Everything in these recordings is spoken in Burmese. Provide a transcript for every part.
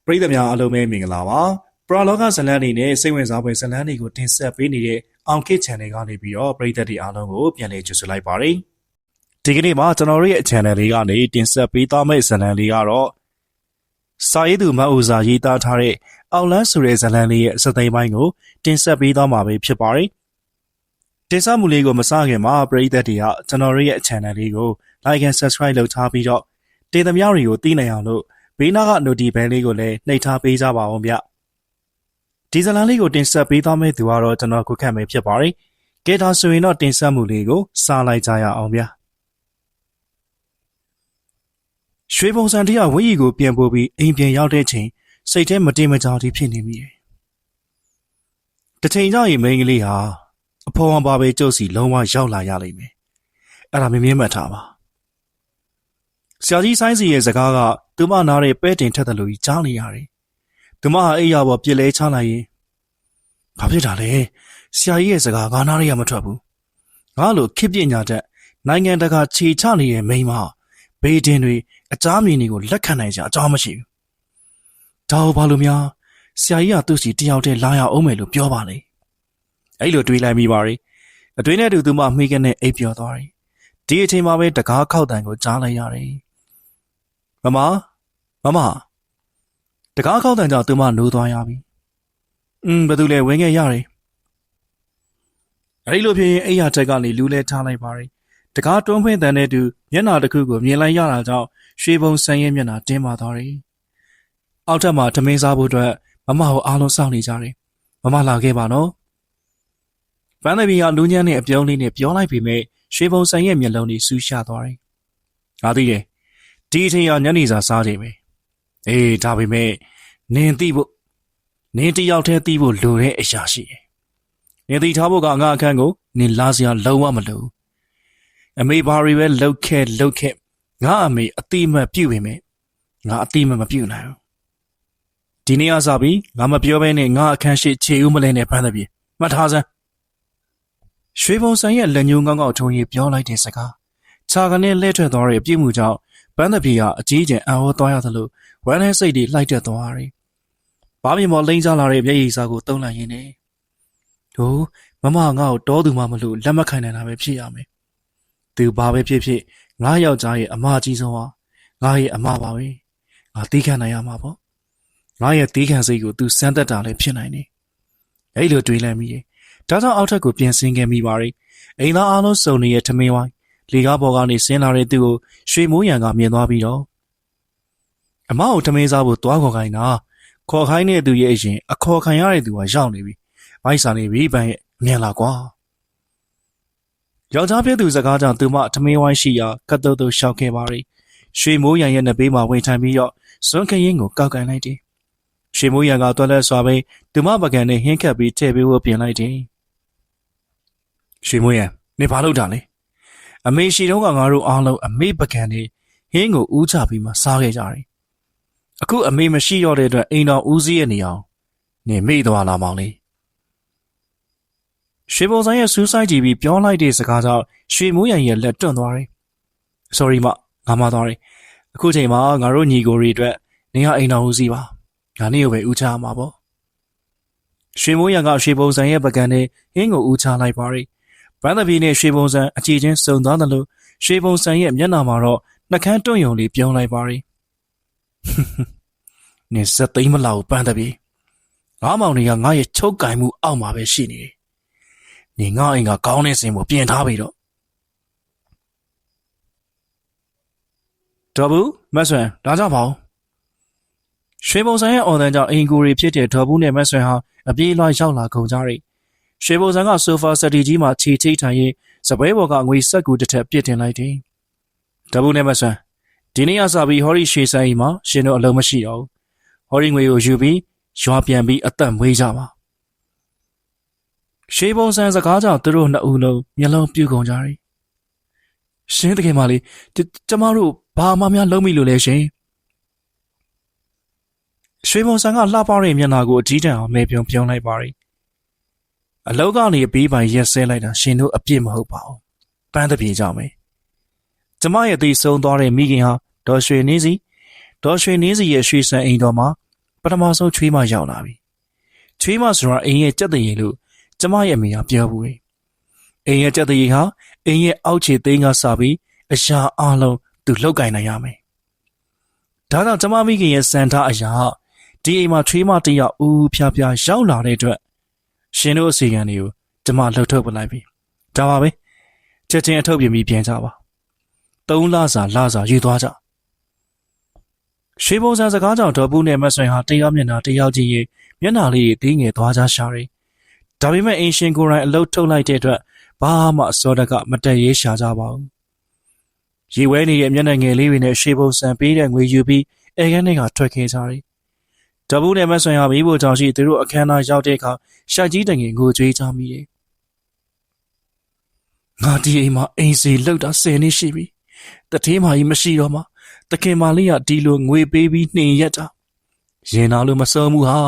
ပရိသတ်များအားလုံးပဲမင်္ဂလာပါပရာလောကဇလန်နေနဲ့စိတ်ဝင်စားဖွယ်ဇလန်တွေကိုတင်ဆက်ပေးနေတဲ့အောင်ခေတ် channel ကနေပြီးတော့ပရိသတ်တွေအားလုံးကိုပြန်လည်ကြိုဆိုလိုက်ပါတယ်ဒီကနေ့မှာကျွန်တော်တို့ရဲ့ channel လေးကနေတင်ဆက်ပေးသွားမယ့်ဇလန်လေးကတော့စာရေးသူမအူစာရေးသားထားတဲ့အောက်လန်းဆိုတဲ့ဇလန်လေးရဲ့စသိမ်းပိုင်းကိုတင်ဆက်ပေးသွားမှာပဲဖြစ်ပါတယ်တင်ဆက်မှုလေးကိုမစခင်မှာပရိသတ်တွေကကျွန်တော်တို့ရဲ့ channel လေးကို like and subscribe လုပ်ထားပြီးတော့တင်သမျှတွေကိုသိနိုင်အောင်လို့ဘေးနားက notification ဘဲလေးကိုလည်းနှိပ်ထားပေးကြပါအောင်ဗျဒီဇလန်လေးကိုတင်ဆက်ပေးသွားမယ့်သူကတော့ကျွန်တော်ကိုခန့်မယ်ဖြစ်ပါတယ်ကဲဒါဆိုရင်တော့တင်ဆက်မှုလေးကိုစလိုက်ကြရအောင်ဗျရွှေပုံစံတရားဝင်းရီကိုပြန်ပို့ပြီးအိမ်ပြန်ရောက်တဲ့ချိန်စိတ်ထဲမတင်မကြသည်ဖြစ်နေမိတယ်တချိန်ကျရင်မိန်းကလေးဟာအဖော်ဝံပါပဲကျုပ်စီလုံးဝရောက်လာရလိမ့်မယ်အဲ့ဒါမင်းမှတ်ထားပါဆရာကြီးဆိုင်းစီရဲ့စကားကသူမနားတဲ့ပဲတင်ထက်တယ်လို့ကြားနေရတယ်။သူမဟာအိယာပေါ်ပြစ်လဲချလိုက်ရင်ဘာဖြစ်တာလဲ။ဆရာကြီးရဲ့စကားငါနားရမထွက်ဘူး။ငါလိုခေပညာတတ်နိုင်ငံတကာခြေချနေတဲ့မိန်းမဘေးတင်တွေအကြမ်းမြင်တွေကိုလက်ခံနိုင်ကြအကြောင်းမရှိဘူး။ဒါဘာလို့များဆရာကြီးကသူ့စီတယောက်တည်းလာရအောင်မယ်လို့ပြောပါလေ။အဲ့လိုတွေးလိုက်မိပါရီ။အတွင်းထဲသူမမိကနဲ့အိပ်ပျော်သွားတယ်။ဒီအချိန်မှာပဲတကားခောက်တန်ကိုကြားလိုက်ရတယ်။မမတကားခောက်တန်ကြောင့်သူမနိုးသွားရပြီဘယ်သူလဲဝင်ခဲ့ရတယ်အဲ့လိုဖြစ်ရင်အိယာတက်ကနေလူလဲထားလိုက်ပါရီတကားတွန်းဖွင့်တန်တဲ့သူမျက်နှာတစ်ခုကိုမြင်လိုက်ရတာကြောင့်ရွှေဘုံဆန်းရဲ့မျက်နှာတင်းပါသွားတယ်အောက်ထပ်မှာထမင်းစားဖို့အတွက်မမကိုအားလုံးစောင့်နေကြတယ်မမလာခဲ့ပါနော်ပန်းသပီးကလူညံ့တဲ့အပြုံးလေးနဲ့ပြောလိုက်ပေမဲ့ရွှေဘုံဆန်းရဲ့မျက်လုံးတွေစူးရှသွားတယ်ငါသိတယ်ဒီအချိန်ကညနေစာစားချိန်ပဲအေးဒါပေမဲ့နင်သိဖို့နင်တယောက်တည်းသိဖို့လိုတဲ့အရာရှိတယ်နင်သိထားဖို့ကငါအခန်းကိုနင်လာစရာလုံးဝမလိုအမေဘာရီပဲလှုပ်ခဲ့ငါအမေအတိမတ်ပြုတ်ပေမဲ့ငါအတိမတ်မပြုတ်နိုင်ဘူးဒီနေ့အစားပြီးငါမပြောဘဲနဲ့ငါအခန်းရှိခြေဦးမလဲနဲ့ဖမ်းသပြေမှတ်ထားစမ်းရွှေဘုံဆိုင်ရဲ့လက်ညှိုးကောင်းကောင်းထုံးရပြောလိုက်တဲ့စကားခြာကနေလဲထွက်သွားတဲ့ပြည့်မှုကြောင့်ပန်းသပြေကအကြီးကျယ်အံ့ဩသွားရသလိုဝမ်းထဲစိတ်တွေလှိုက်တက်သွားတယ်။ဘာမြင်မော်လိမ့်ကြလာတဲ့မျက်ရည်စာကိုတုံးလိုက်ရင်းနဲ့တို့မမငါ့ကိုတောသူမှမလို့လက်မခံနိုင်တာပဲဖြစ်ရမယ်။သူဘာပဲဖြစ်ငါယောက်ျားရဲ့အမကြီးဆုံးဟာငါရဲ့အမပါပဲ။ငါတီးခံနိုင်ရမှာပေါ့။ငါရဲ့တီးခံစိတ်ကိုသူစမ်းသက်တာလည်းဖြစ်နိုင်တယ်။အဲ့လိုတွေးလိုက်မိတယ်။ဒါကြောင့်အောက်ထပ်ကိုပြန်ဆင်းခဲ့မိပါရီ။အိမ်သားအားလုံးစုံနေတဲ့ထမင်းဝိုင်းလေကားပေါ်ကနေဆင်းလာတဲ့သူကိုရွှေမိုးရံကမြင်သွားပြီးတော့အမကိုထမင်းစားဖို့တွားခေါ်ခိုင်းတာခေါ်ခိုင်းတဲ့သူရဲ့အရင်အခေါ်ခံရတဲ့သူကရောက်နေပြီ။မိုက်စာနေပြီပန်းရဲ့အမြန်လာကွာ။ယောက်ျားဖြစ်သူစကားကြောင့်သူမထမင်းဝိုင်းရှိရာကတ်တုတ်တုတ်ရှောက်ခဲ့ပါရီ။ရွှေမိုးရံရဲ့နှစ်ဘေးမှာဝင်ထိုင်ပြီးတော့စွန်းခရင်ကိုကောက်ကန်လိုက်တယ်။ရွှေမိုးရံကတွက်လက်စွာပဲသူမပကံနဲ့ဟင်းခတ်ပြီးထည့်ပေးဖို့ပြင်လိုက်တယ်။ရွှေမိုးရံနေဘာလုပ်တာလဲ။အမေရှိတော့ကငါတို့အားလုံးအမေပကံနဲ့ဟင်းကိုဦးချပြီးမှစားခဲ့ကြတယ်။အခုအမေမရှိတော့တဲ့အတွက်အိမ်တော်ဦးစီးရဲ့နေအောင်နေမိသွားလာမောင်လေး။ရွှေဘုံဆိုင်ရဲ့စူးစိုက်ကြည့်ပြီးပြောလိုက်တဲ့စကားကြောင့်ရွှေမိုးရံရဲ့လက်တွန့်သွားတယ်။ Sorry မငါမသွားတယ်။အခုချိန်မှာငါတို့ညီကိုတွေအတွက်နေကအိမ်တော်ဦးစီးပါ။ငါနေကိုပဲဦးချမှာပေါ့။ရွှေမိုးရံကရွှေဘုံဆိုင်ရဲ့ပကံနဲ့ဟင်းကိုဦးချလိုက်ပါရီ။ပန်းသပီးနဲ့ရွှေဘုံဆန်အကြည့်ချင်းစုံသွားတယ်လို့ရွှေဘုံဆန်ရဲ့မျက်နှာမှာတော့နှကန်းတွန့်ယုံလေးပြုံးလိုက်ပါရီနင်စက်သိမ်းမလာဘူးပန်းသပီးငါမောင်တွေကငါရဲ့ချုပ်ကင်မှုအောက်မှာပဲရှိနေတယ်နင်ငါအိမ်ကကောင်းနေစင်ကိုပြင်ထားပြီတော့တော်ဘူးမဆွန်ဒါကြောင့်ပါဦးရွှေဘုံဆန်ရဲ့အော်တန်ကြောင့်အိမ်ကိုရီဖြစ်တဲ့တော်ဘူးနဲ့မဆွန်ဟာအပြေးလွှားရောက်လာကုန်ကြတယ်ရွှေဘုံဆန်ကဆိုဖာစတီကြီးမှာခြေထိတ်ထိုင်ရင်စပွဲပေါ်ကငွေဆက်ကူတစ်ထက်ပြစ်တင်လိုက်တယ်။တပူနဲ့မဆွမ်းဒီနေ့အစားပြီးဟော်ရီရွှေဆိုင်ကြီးမှာရှင်တို့အလုံးမရှိတော့ဘူး။ဟော်ရီငွေကိုယူပြီးရွာပြန်ပြီးအသက်မွေးကြပါ။ရွှေဘုံဆန်စကားကြောင့်သူတို့နှစ်ဦးလုံးမျက်လုံးပြူကုန်ကြတယ်။ရှင်တကယ်မလေးကျမတို့ဘာမှများလုံးမိလို့လဲရှင်။ရွှေဘုံဆန်ကလှပတဲ့မျက်နှာကိုအကြီးတန်းအောင်မဲပြုံလိုက်ပါရီ။အလောက်ကနေအပြီးပိုင်းရက်ဆဲလိုက်တာရှင်တို့အပြစ်မဟုတ်ပါဘူးပန်းတပြေကြောင့်ပဲကျမရဲ့သိဆုံးသွားတဲ့မိခင်ဟာဒေါ်ရွှေနင်းစီရဲ့ရွှေစံအိမ်တော်မှာ ပထမဆုံးချွေးမရောက်လာပြီချွေးမဆိုတာအိမ်ရဲ့ကြက်တရေလို့ကျမရဲ့အမေကပြောဘူးလေအိမ်ရဲ့ကြက်တရေဟာအိမ်ရဲ့အောက်ခြေသိမ်းကစပြီးအရာအလုံးသူလှုပ်ကင်နိုင်ရမယ်ဒါကြောင့်ကျမမိခင်ရဲ့စံထားအရာဒီအိမ်မှာချွေးမတယောက်ဦးဖျားဖျားရောက်လာတဲ့အတွက်ရှင်တို့အစီအကံတွေကိုကျမလှုပ်ထုတ်ပလိုက်ပြီဒါပါပဲချက်ချင်းအထုတ်ပြင်ပြီးပြန်ကြပါ3 လစာယူသွားကြရွှေဘုံစံစကားကြောင့်ဒေါ်ပူးနဲ့မဆွင်ဟာတရားမျက်နှာတရားကြည့်ရင်မျက်နှာလေးတွေတင်းငယ်သွားကြရှာတယ်ဒါပေမဲ့အင်ရှင်ကိုယ်တိုင်အလုတ်ထုတ်လိုက်တဲ့အတွက်ဘာမှအစောတကမတက်ရေးရှာကြပါဘူးရေဝဲနေတဲ့မျက်နှာငယ်လေးတွေနဲ့ရွှေဘုံစံပေးတဲ့ငွေယူပြီးအဲခန်းထဲကထွက်ခဲ့ကြတယ်ဒေါ်ပူးနဲ့မဆွင်ဟာမိဖို့ကြောင့်ရှိသူတို့အခမ်းအနားရောက်တဲ့အခါရှာကြီးတငယ်ငိုကြွေးကြမိတယ်ငါဒီအိမ်မှာအိမ်စီလောက်တာ10 နှစ်ရှိပြီတထေးမကြီးမရှိတော့မှတခင်မလေးကဒီလိုငွေပေးပြီးနှင်ရက်တာရင်နာလို့မစုံဘူးဟာ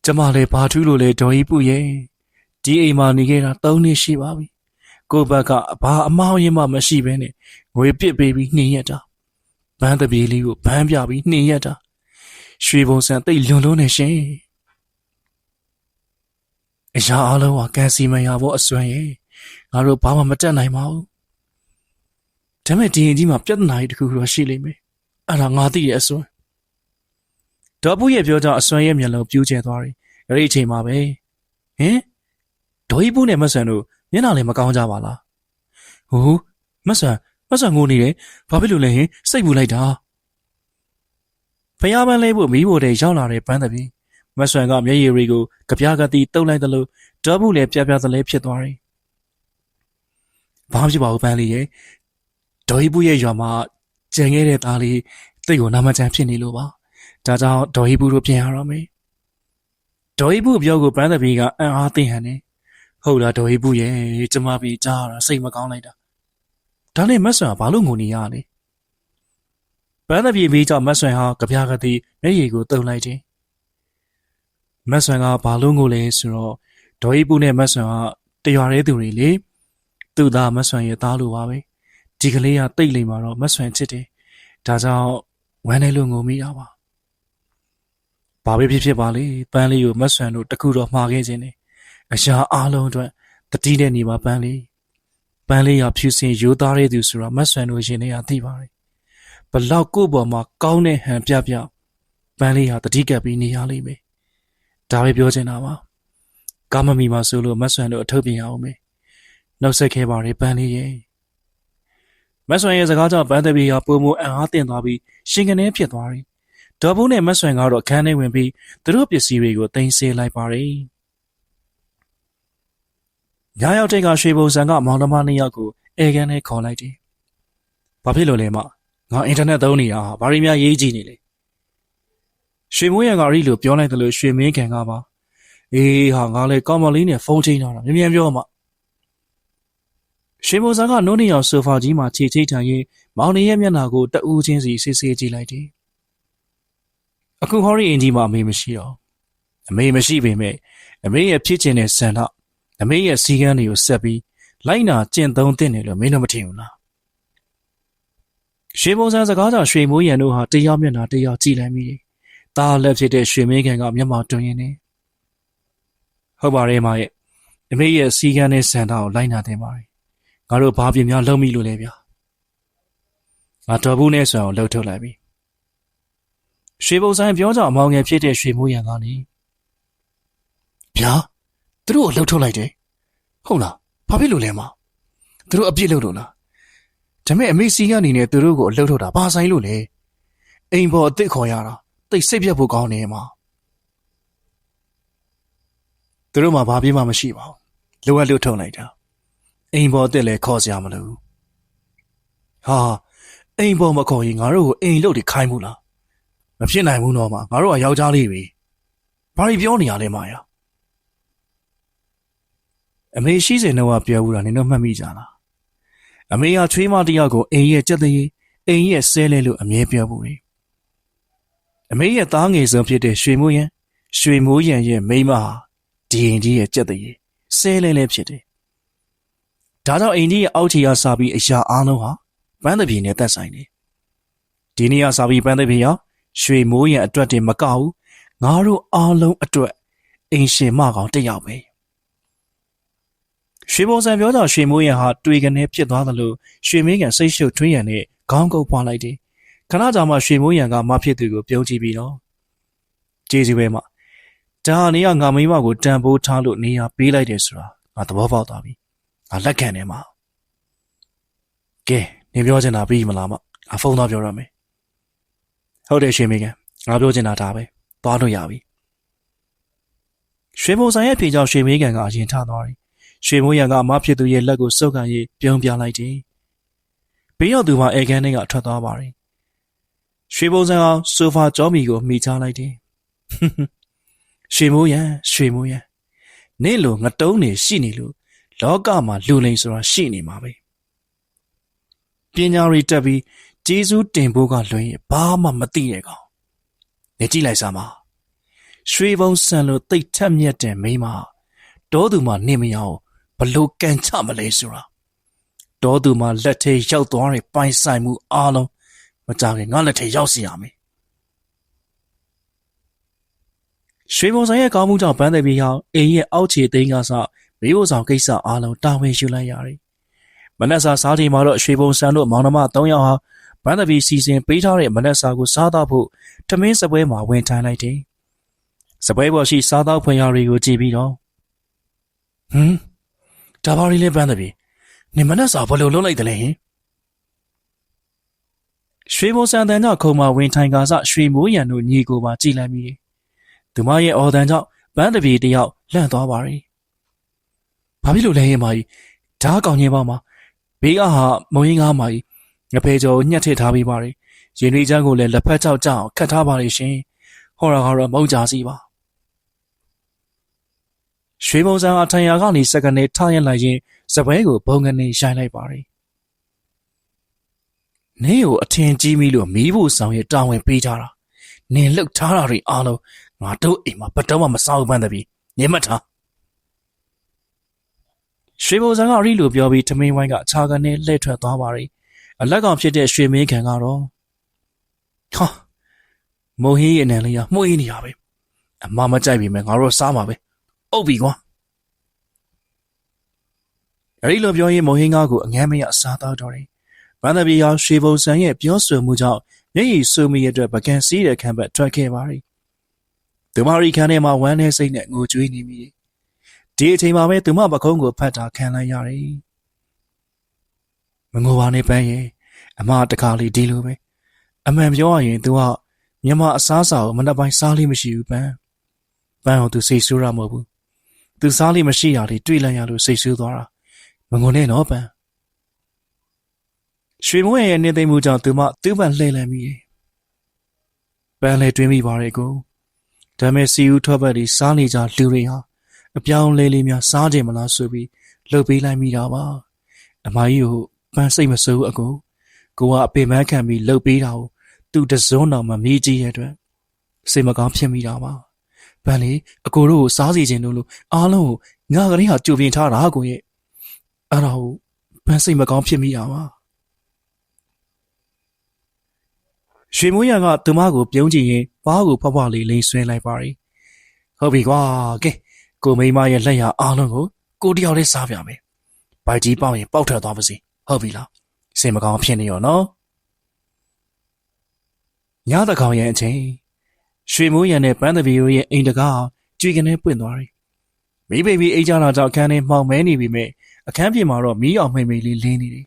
ကျမလည်းဘာထူးလို့လဲဒေါ်ကြီးပူရဲ့ဒီအိမ်မှာနေခဲ့တာ3 နှစ်ရှိပါပြီကိုယ့်ဘက်ကဘာအမောင်းရင်မှမရှိဘဲနဲ့ငွေပစ်ပေးပြီးနှင်ရက်တာဘန်းတပြေးလေးကိုဘန်းပြပြီးနှင်ရက်တာရွှေဘုံစံတိတ်လွန်လုံးနေရှင်အရာအလုံးကကန်စီမန်ရဖို့အစွမ်းရဲ့ငါတို့ဘာမှမတက်နိုင်ပါဘူးဒါမဲ့ဒီရင်ကြီးမှာပြဿနာကြီးတစ်ခုတော့ရှိလိမ့်မယ်အဲ့ဒါငါသိရဲ့အစွမ်းဒေါ်ပူရဲ့ပြောကြောင့်အစွမ်းရဲ့မျက်လုံးပြူးကျသွားတယ်အဲ့ဒီအချိန်မှာပဲဟင်ဒေါ်ကြီးပူနဲ့မဆန်တို့မျက်နှာလည်းမကောင်းကြပါလားဟိုမဆန်ငိုနေတယ်ဘာဖြစ်လို့လဲဟင်စိတ်ပူလိုက်တာဖျားပန်းလေးဖို့မီးဖို့တဲ့ရောက်လာတဲ့ပန်းသပင်းမဆန်ကမျက်ရည်တွေကိုကြပြားကတိတုံးလိုက်သလိုဒေါ်ပူလည်းပြပြသလဲဖြစ်သွားတယ်ဘာမှဖြစ်ပါဘူးပန်းလေးရဲ့ဒေါ်ဟီပူရဲ့ရွာမှာကြံခဲ့တဲ့သားလေးတိတ်ကိုနာမကျန်ဖြစ်နေလို့ပါဒါကြောင့်ဒေါ်ဟီပူတို့ပြန်ရတော့မယ်ဒေါ်ဟီပူပြောကိုပန်းသပီးကအံ့အားသင့်ဟန်နေဟုတ်လားဒေါ်ဟီပူရဲ့ကျမပြီးကြားရတာစိတ်မကောင်းလိုက်တာဒါနဲ့မတ်ဆွန်ကဘာလို့ငိုနေရလဲပန်းသပီးပြီးကြောင့်မတ်ဆွန်ဟာကြပြားကတိမျက်ရည်ကိုတုံလိုက်တယ်မတ်ဆွန်ကဘာလို့ငိုလဲဆိုတော့ဒေါ်ဟီပူနဲ့မတ်ဆွန်ကတရွာရဲသူတွေလေသူ့သားမတ်ဆွန်ရဲ့သားလိုပါပဲဒီကလေးကတိတ်လိမ့်မှာတော့မဆွန်ချစ်တယ်ဒါကြောင့်ဝမ်းနေလို့ငုံမိတာပါဘာပဲဖြစ်ပါလေပန်းလေးကိုမဆွန်တို့တခုတော့မှားခဲ့ခြင်းနဲ့အရာအားလုံးအတွက်တတိတဲ့နေမှာပန်းလေးကဖြူစင်ရိုးသားတဲ့သူဆိုတော့မဆွန်တို့ရင်ထဲကသိပါတယ်ဘလောက်ကိုယ့်ပေါ်မှာကောင်းတဲ့ဟန်ပြပန်းလေးဟာတတိကပ်ပြီးနေရလိမ့်မယ်ဒါပဲပြောချင်တာပါကာမမီမှာဆိုလို့မဆွန်တို့အထုပ်ပြင်ရအောင်မယ်နှုတ်ဆက်ခဲ့ပါတယ်ပန်းလေးရဲ့မတ်ဆွန်ရဲ့စကားကြောင့်ပန်းသပီးကပုံမအံ့အားသင့်သွားပြီးရှင်ကနေဖြစ်သွားတယ်။ဒေါ်ဘူးနဲ့မတ်ဆွန်ကတော့ခန်းထဲဝင်ပြီးသူတို့ပစ္စည်းတွေကိုတင်ဆေးလိုက်ပါတယ်။ညရောက်တဲ့ကရွှေဘုံစံကမောင်နှမ2 ယောက်ကိုအဲခန်းထဲခေါ်လိုက်တယ်။ဘာဖြစ်လို့လဲမ။ငါအင်တာနက်သုံးနေတာဘာရီများရေးကြည့်နေလဲ။ရွှေမိုးရံကရီလို့ပြောလိုက်တယ်လို့ရွှေမင်းခံကပါ။အေးဟာငါလည်းကောင်းမလေးနဲ့ဖုန်းချိန်ထားတာမြန်ပြောမ။ရှင်ဘုံစံကနိုးနေအောင်ဆိုဖာကြီးမှာခြေချိတ်ထိုင်ရင်မောင်နေရဲ့မျက်နှာကိုတအူးချင်းစီဆေးဆေးကြည့်လိုက်တယ်။အခုဟောရီအင်ကြီးမှာအမေမရှိတော့အမေမရှိပေမဲ့အမေရဲ့ဖြစ်ချင်တဲ့ဆန္ဒအမေရဲ့စီကန်းတွေကိုဆက်ပြီးလိုက်နာကျင့်သုံးသင့်တယ်လို့မင်းတို့မထင်ဘူးလား။ရှင်ဘုံစံစကားကြောင့်ရွှေမိုးရံတို့ဟာတရားမျက်နှာတရားကြည့်လိုက်မိတယ်။တားလက်ဖြစ်တဲ့ရွှေမင်းကန်ကမျက်မှောင်တွင်ရင်းနေဟုတ်ပါတယ်မရဲ့အမေရဲ့စီကန်းနဲ့ဆန္ဒကိုလိုက်နာသင့်ပါတယ်ငါတို့ဘာပြင်များလုံးမိလို့လဲဗျာငါတော်ဘူးနဲ့ဆိုအောင်လှုပ်ထုတ်လိုက်ပြီရွှေဘုံဆိုင်ပြောကြအမောင်ငယ်ဖြစ်တဲ့ရွှေမိုးရံကနေဗျာသူတို့ကိုလှုပ်ထုတ်လိုက်တယ်ဟုတ်လားဘာဖြစ်လို့လဲမသူတို့အပြစ်လုပ်လို့လားဒါမဲ့အမေစီကနေနဲ့သူတို့ကိုလှုပ်ထုတ်တာဘာဆိုင်လို့လဲအိမ်ပေါ်အစ်စ်ခေါ်ရတာတိတ်စိတ်ပြတ်ဖို့ကောင်းနေမှာသူတို့မှဘာပြေးမှမရှိပါဘူးလိုအပ်လို့ထုတ်လိုက်တာအိမ်ပေါ်တက်လဲခေါ်စရာမလိုဟာအိမ်ပေါ်မခေါ်ရင်ငါတို့ကိုအိမ်လုပ်တွေခိုင်းမှုလားမဖြစ်နိုင်ဘူးတော့မှငါတို့ကယောက်ျားလေးပဲဘာတွေပြောနေရလဲမယာအမေရှိစင်တော့ပြောဘူးတာနင်တို့မှတ်မိကြလားအမေကချွေးမတယောက်ကိုအိမ်ရဲ့ကြက်တည်းအိမ်ရဲ့ဆဲလဲလို့အမြဲပြောဘူးလေအမေရဲ့သားငယ်ဆုံးဖြစ်တဲ့ရွှေမိုးရံရဲ့မိန်းမဟာဒီအိမ်ကြီးရဲ့ကြက်တည်းဆဲလဲဖြစ်တယ်ဒါကြောင့်အိမ်ကြီးရဲ့အောက်ခြေကစားပြီးအရာအားလုံးဟာပန်းသပြေနဲ့သက်ဆိုင်တယ်ဒီနေ့ကစားပြီးပန်းသပြေဟာ ရွှေမိုးရံအတွက်တင်မကဘူးငါတို့အားလုံးအတွက်အိမ်ရှင်မကောင်တစ်ယောက်ပဲရွှေပုံစံပြောကြောင့်ရွှေမိုးရံဟာတွေ့ကနေဖြစ်သွားသလိုရွှေမင်းကန်စိတ်ရှုပ်ထွေးရံနဲ့ခေါင်းကုပ်ပွားလိုက်တယ်ခဏကြာမှရွှေမိုးရံကမဖြစ်သူကိုပြုံးကြည့်ပြီးတော့ကျေးဇူးပဲမဒါဟာနေကငါမိမကိုတန်ဖိုးထားလို့နေရာပေးလိုက်တယ်ဆိုတာငါသဘောပေါက်သွားပြီငါလက်ခံတယ်မကဲနေပြောချင်တာပြီးမလားမငါဖုန်းသွားပြောရမယ်ဟုတ်တယ်ရွှေမင်းကန်ငါပြောချင်တာဒါပဲသွားလို့ရပြီရွှေပုံစံရဲ့ဖြေကြောင့်ရွှေမင်းကန်ကအရင်ထသွားတယ်ရွှေမိုးရံကမဖြစ်သူရဲ့လက်ကိုစုပ်ကန်ရေးပြုံးပြလိုက်တယ်ပြီးတော့သူမှအေကန်နဲ့ကထွက်သွားပါတယ်ရွှေပုံစံအောင်ဆိုဖာကြောမီကိုမိချလိုက်တယ်ရွှေမိုးရံနင့်လိုငတုံးနေရှိနေလို့လောကမှာလူလိမ်ဆိုတာရှိနေမှာပဲပညာရီတက်ပြီးဂျေဇူးတင်ဖို့ကလွင်ဘာမှမသိတဲ့ကောင်နေကြည့်လိုက်စမ်းပါရွှေပုံစံလိုတိတ်ထက်မြက်တဲ့မိမတောသူမှနေမရအောင်ဘလို့ကန်ချမလဲဆိုတာတောသူမှလက်ထဲရောက်သွားတဲ့ပိုင်ဆိုင်မှုအားလုံးမကြခင်ငါလက်ထဲရောက်စီရမယ်ရွှေပုံစံရဲ့ကောင်းမှုကြောင့်ပန်းသည်ပြေရောက်အိမ်ရဲ့အောက်ခြေသိန်းကစမိဖို့ဆောင်ကိစ္စအားလုံးတာဝန်ယူလိုက်ရတယ်မနက်စာစားချိန်မှာတော့ရွှေပုံစံတို့မောင်နှမ3ယောက်ဟာပန်းသည်ပြေစီစဉ်ပေးထားတဲ့မနက်စာကိုစားတော့ဖို့ထမင်းစပွဲမှာဝင်ထိုင်လိုက်တယ်စပွဲပေါ်ရှိစားတော့ဖွင့်ရတွေကိုကြည့်ပြီးတော့ဒါပါရီလေးပန်းသည်ပြေနေမနက်စာဘယ်လိုလုပ်လိုက်တယ်လဲဟင်ရွှေပုံစံတန်ကြောင့်ခုံမှာဝင်ထိုင်ကာစရွှေမိုးရံတို့ညီကိုပါကြည်လိုက်မိတယ်သူမရဲ့အော်တန်ကြောင့်ပန်းတပြေတယောက်လန့်သွားပါရီဘာဖြစ်လို့လဲရင်မကြီးဓားကောင်ကြီးပါမှာဘေးကဟာမုံရင်းကားမကြီးငဖေကျော်ညှက်ထစ်ထားပြီးပါရီရင်လေးချမ်းကိုလည်းလက်ဖက်ချောက်ကြအောင်ခတ်ထားပါလိမ့်ရှင်ဟောတော့မုံကြစီပါရွှေပုံစံအထိုင်ရာကနေစက္ကန့်နဲ့ထားရလိုက်ရင်စပွဲကိုဘုံကနေရိုက်လိုက်ပါရီနင်းကိုအထင်ကြီးမိလို့မီးဖို့ဆောင်ရဲ့တာဝန်ပေးထားတာနင်းလှုပ်ထားတာတွေအားလုံးငါတို့အိမ်မှာဘတော်မှမစားဘူးပန်းတပြီညမထားရွှေပုံစံကရီလိုပြောပြီးထမင်းဝိုင်းကခြာကနေလှည့်ထွက်သွားပါရီအလက်ကောင်ဖြစ်တဲ့ရွှေမင်းခံကတော့ဟာမုံဟင်းရဲ့အနံလေးကမှုေးနေရပဲအမမကြိုက်ပြီမဲ့ငါတို့စားမှာပဲအုပ်ပြီကွာရီလိုပြောရင်မုံဟင်းကားကိုအငမ်းမရစားတော့တယ်ဗန္ဒပြေရောက်ရွှေပုံစံရဲ့ပြောဆိုမှုကြောင့်မျက်ရည်ဆိုးမိတဲ့အတွက်ပကံစီးတဲ့ခံဘက်ထွက်ခဲ့ပါရီသူမရီခန်းထဲမှာဝမ်းနဲ့စိတ်နဲ့ငိုကြွေးနေမိတယ်ဒီအချိန်မှာပဲသူမပကုံးကိုဖတ်တာခံလိုက်ရတယ်မငိုပါနဲ့ပန်းရဲ့အမတကားလေးဒီလိုပဲအမှန်ပြောရရင် तू ကမြန်မာအစားအစာကိုမနှက်ပိုင်းစားလေးမရှိဘူးပန်းကို तू စိတ်ဆိုးရမဟုတ်ဘူး तू စားလေးမရှိတာလေးတွေ့လိုက်ရလို့စိတ်ဆိုးသွားတာမငိုနဲ့နော်ပန်းရွှေမွေးရဲ့နေသိမှုကြောင့်သူမသူ့ဘက်လှည့်လည်မိတယ်ပန်းလည်းတွင်းမိပါတယ်ကိုဒါမဲ့စီဦးထွက်ပတ်ဒီစားနေကြလူတွေဟာအပြောင်းလဲလေးများစားကြမလားဆိုပြီးလှုပ်ပေးလိုက်မိတာပါအမကြီးကိုပန်းစိတ်မဆိုးဘူးအကိုကအပင်ပန်းခံပြီးလှုပ်ပေးတာကိုသူတစုံတော်မှမြည်ကြည့်ရတဲ့အတွက်စိတ်မကောင်းဖြစ်မိတာပါပန်းလေအကိုတို့ကိုစားစီခြင်းလို့အားလုံးကိုငါကလေးဟာကြိုပြင်ထားတာကိုရဲ့အဲ့ဒါကိုပန်းစိတ်မကောင်းဖြစ်မိတာပါရွှေမိုးရကသူမကိုပြုံးကြည့်ရင်ဘားကိုဖွားဖွားလေးလိန်ဆွဲလိုက်ပါရီဟုတ်ပြီကွာကဲကိုမိမရဲ့လက်ရအားလုံးကိုတယောက်လေးစားပြမယ်ဘိုက်ကြီးပေါက်ရင်ပေါက်ထွက်သွားပါစေဟုတ်ပြီလားစိတ်မကောင်းဖြစ်နေရောနော်ညတကောင်ရဲ့အချိန်ရွှေမိုးရံနဲ့ပန်းတပီတို့ရဲ့အိမ်တကားကြွေကနေပွင့်သွားတယ်မိဘေဘီအိတ်ကြတာကြောင့်အခန်းထဲမှောင်မဲနေပြီမဲ့အခန်းပြင်မှာတော့မီးအောင်မှိတ်မိတ်လေးလင်းနေတယ်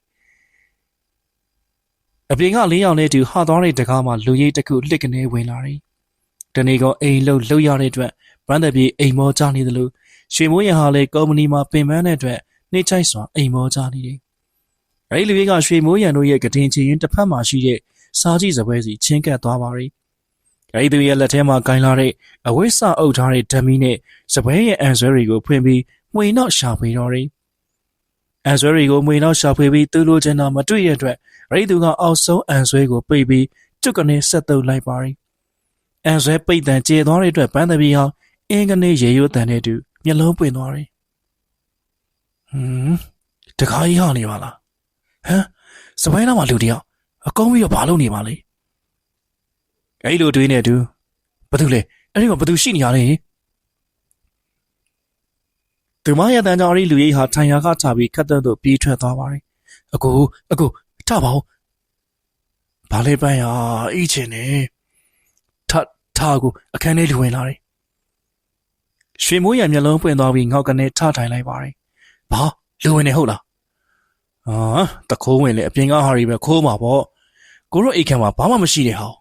အပြင်က၄ယောက်နဲ့တူဟာသွားတဲ့တကားမှာလူရိတ်တစ်ခုလှစ်ကနေဝင်လာတယ်။တနေ့ကအိမ်လှုပ်ရတဲ့အတွက်ဗန်းတပြေအိမ်မောကြနေတယ်လို့ရွှေမိုးရံဟာလည်းကုမ္ပဏီမှာပင်ပန်းတဲ့အတွက်နှိမ့်ချိုက်စွာအိမ်မောကြနေတယ်။အဲဒီလူကြီးကရွှေမိုးရံတို့ရဲ့ကတင်ချီရင်တစ်ဖက်မှာရှိတဲ့စားကြည့်စပွဲစီချင်းကပ်သွားပါရီ။အဲဒီသူရဲ့လက်ထဲမှာကင်လာတဲ့အဝိဆအုပ်ထားတဲ့ဓမီနဲ့စပွဲရဲ့အန်ဆွဲတွေကိုဖွင့်ပြီးမှွေနောက်ရှာဖွေတော့တယ်။အန်ဆွဲတွေကိုမှွေနောက်ရှာဖွေပြီးသူ့လိုချင်တာမတွေ့ရတဲ့အတွက်ရိသူကအောက်ဆုံးအန်ဆွဲကိုပိတ်ပြီးကျုပ်ကနေဆက်တုပ်လိုက်ပါရီအန်ဆွဲပိတ်တန်ကျေသွားတဲ့အတွက်ပန်းတပီဟာအင်းကနေရေရိုးတန်တဲ့တူမျက်လုံးပွင့်သွားရီတခါကြီးဟာနေပါလားဟမ်စပွဲနားမှာလူတယောက်အကုန်းပြီးတော့ဘာလုပ်နေပါလဲ အဲ့လိုတွေးနေတူဘာတူလဲအဲ့ဒီမှာဘာတူရှိနေရလဲသူမရဲ့တန်ကြောင်ရီလူကြီးဟာထိုင်ရာကချပြီးခတ်တဲ့သို့ပြေးထွက်သွားပါတယ်အကိုထပါဦးဘာလဲပန်းရအေးချင်နေထကိုအခန်းထဲလူဝင်လာတယ်ရွှေမိုးရံမျက်လုံးပွင့်သွားပြီးငေါက်ကနေထထိုင်လိုက်ပါတယ်ဘာလူဝင်နေဟုတ်လားတခိုးဝင်လေအပြင်ကဟာရီပဲခိုးမှာပေါ့ကိုတို့အိတ်ခံမှာဘာမှမရှိတဲ့ဟောင်း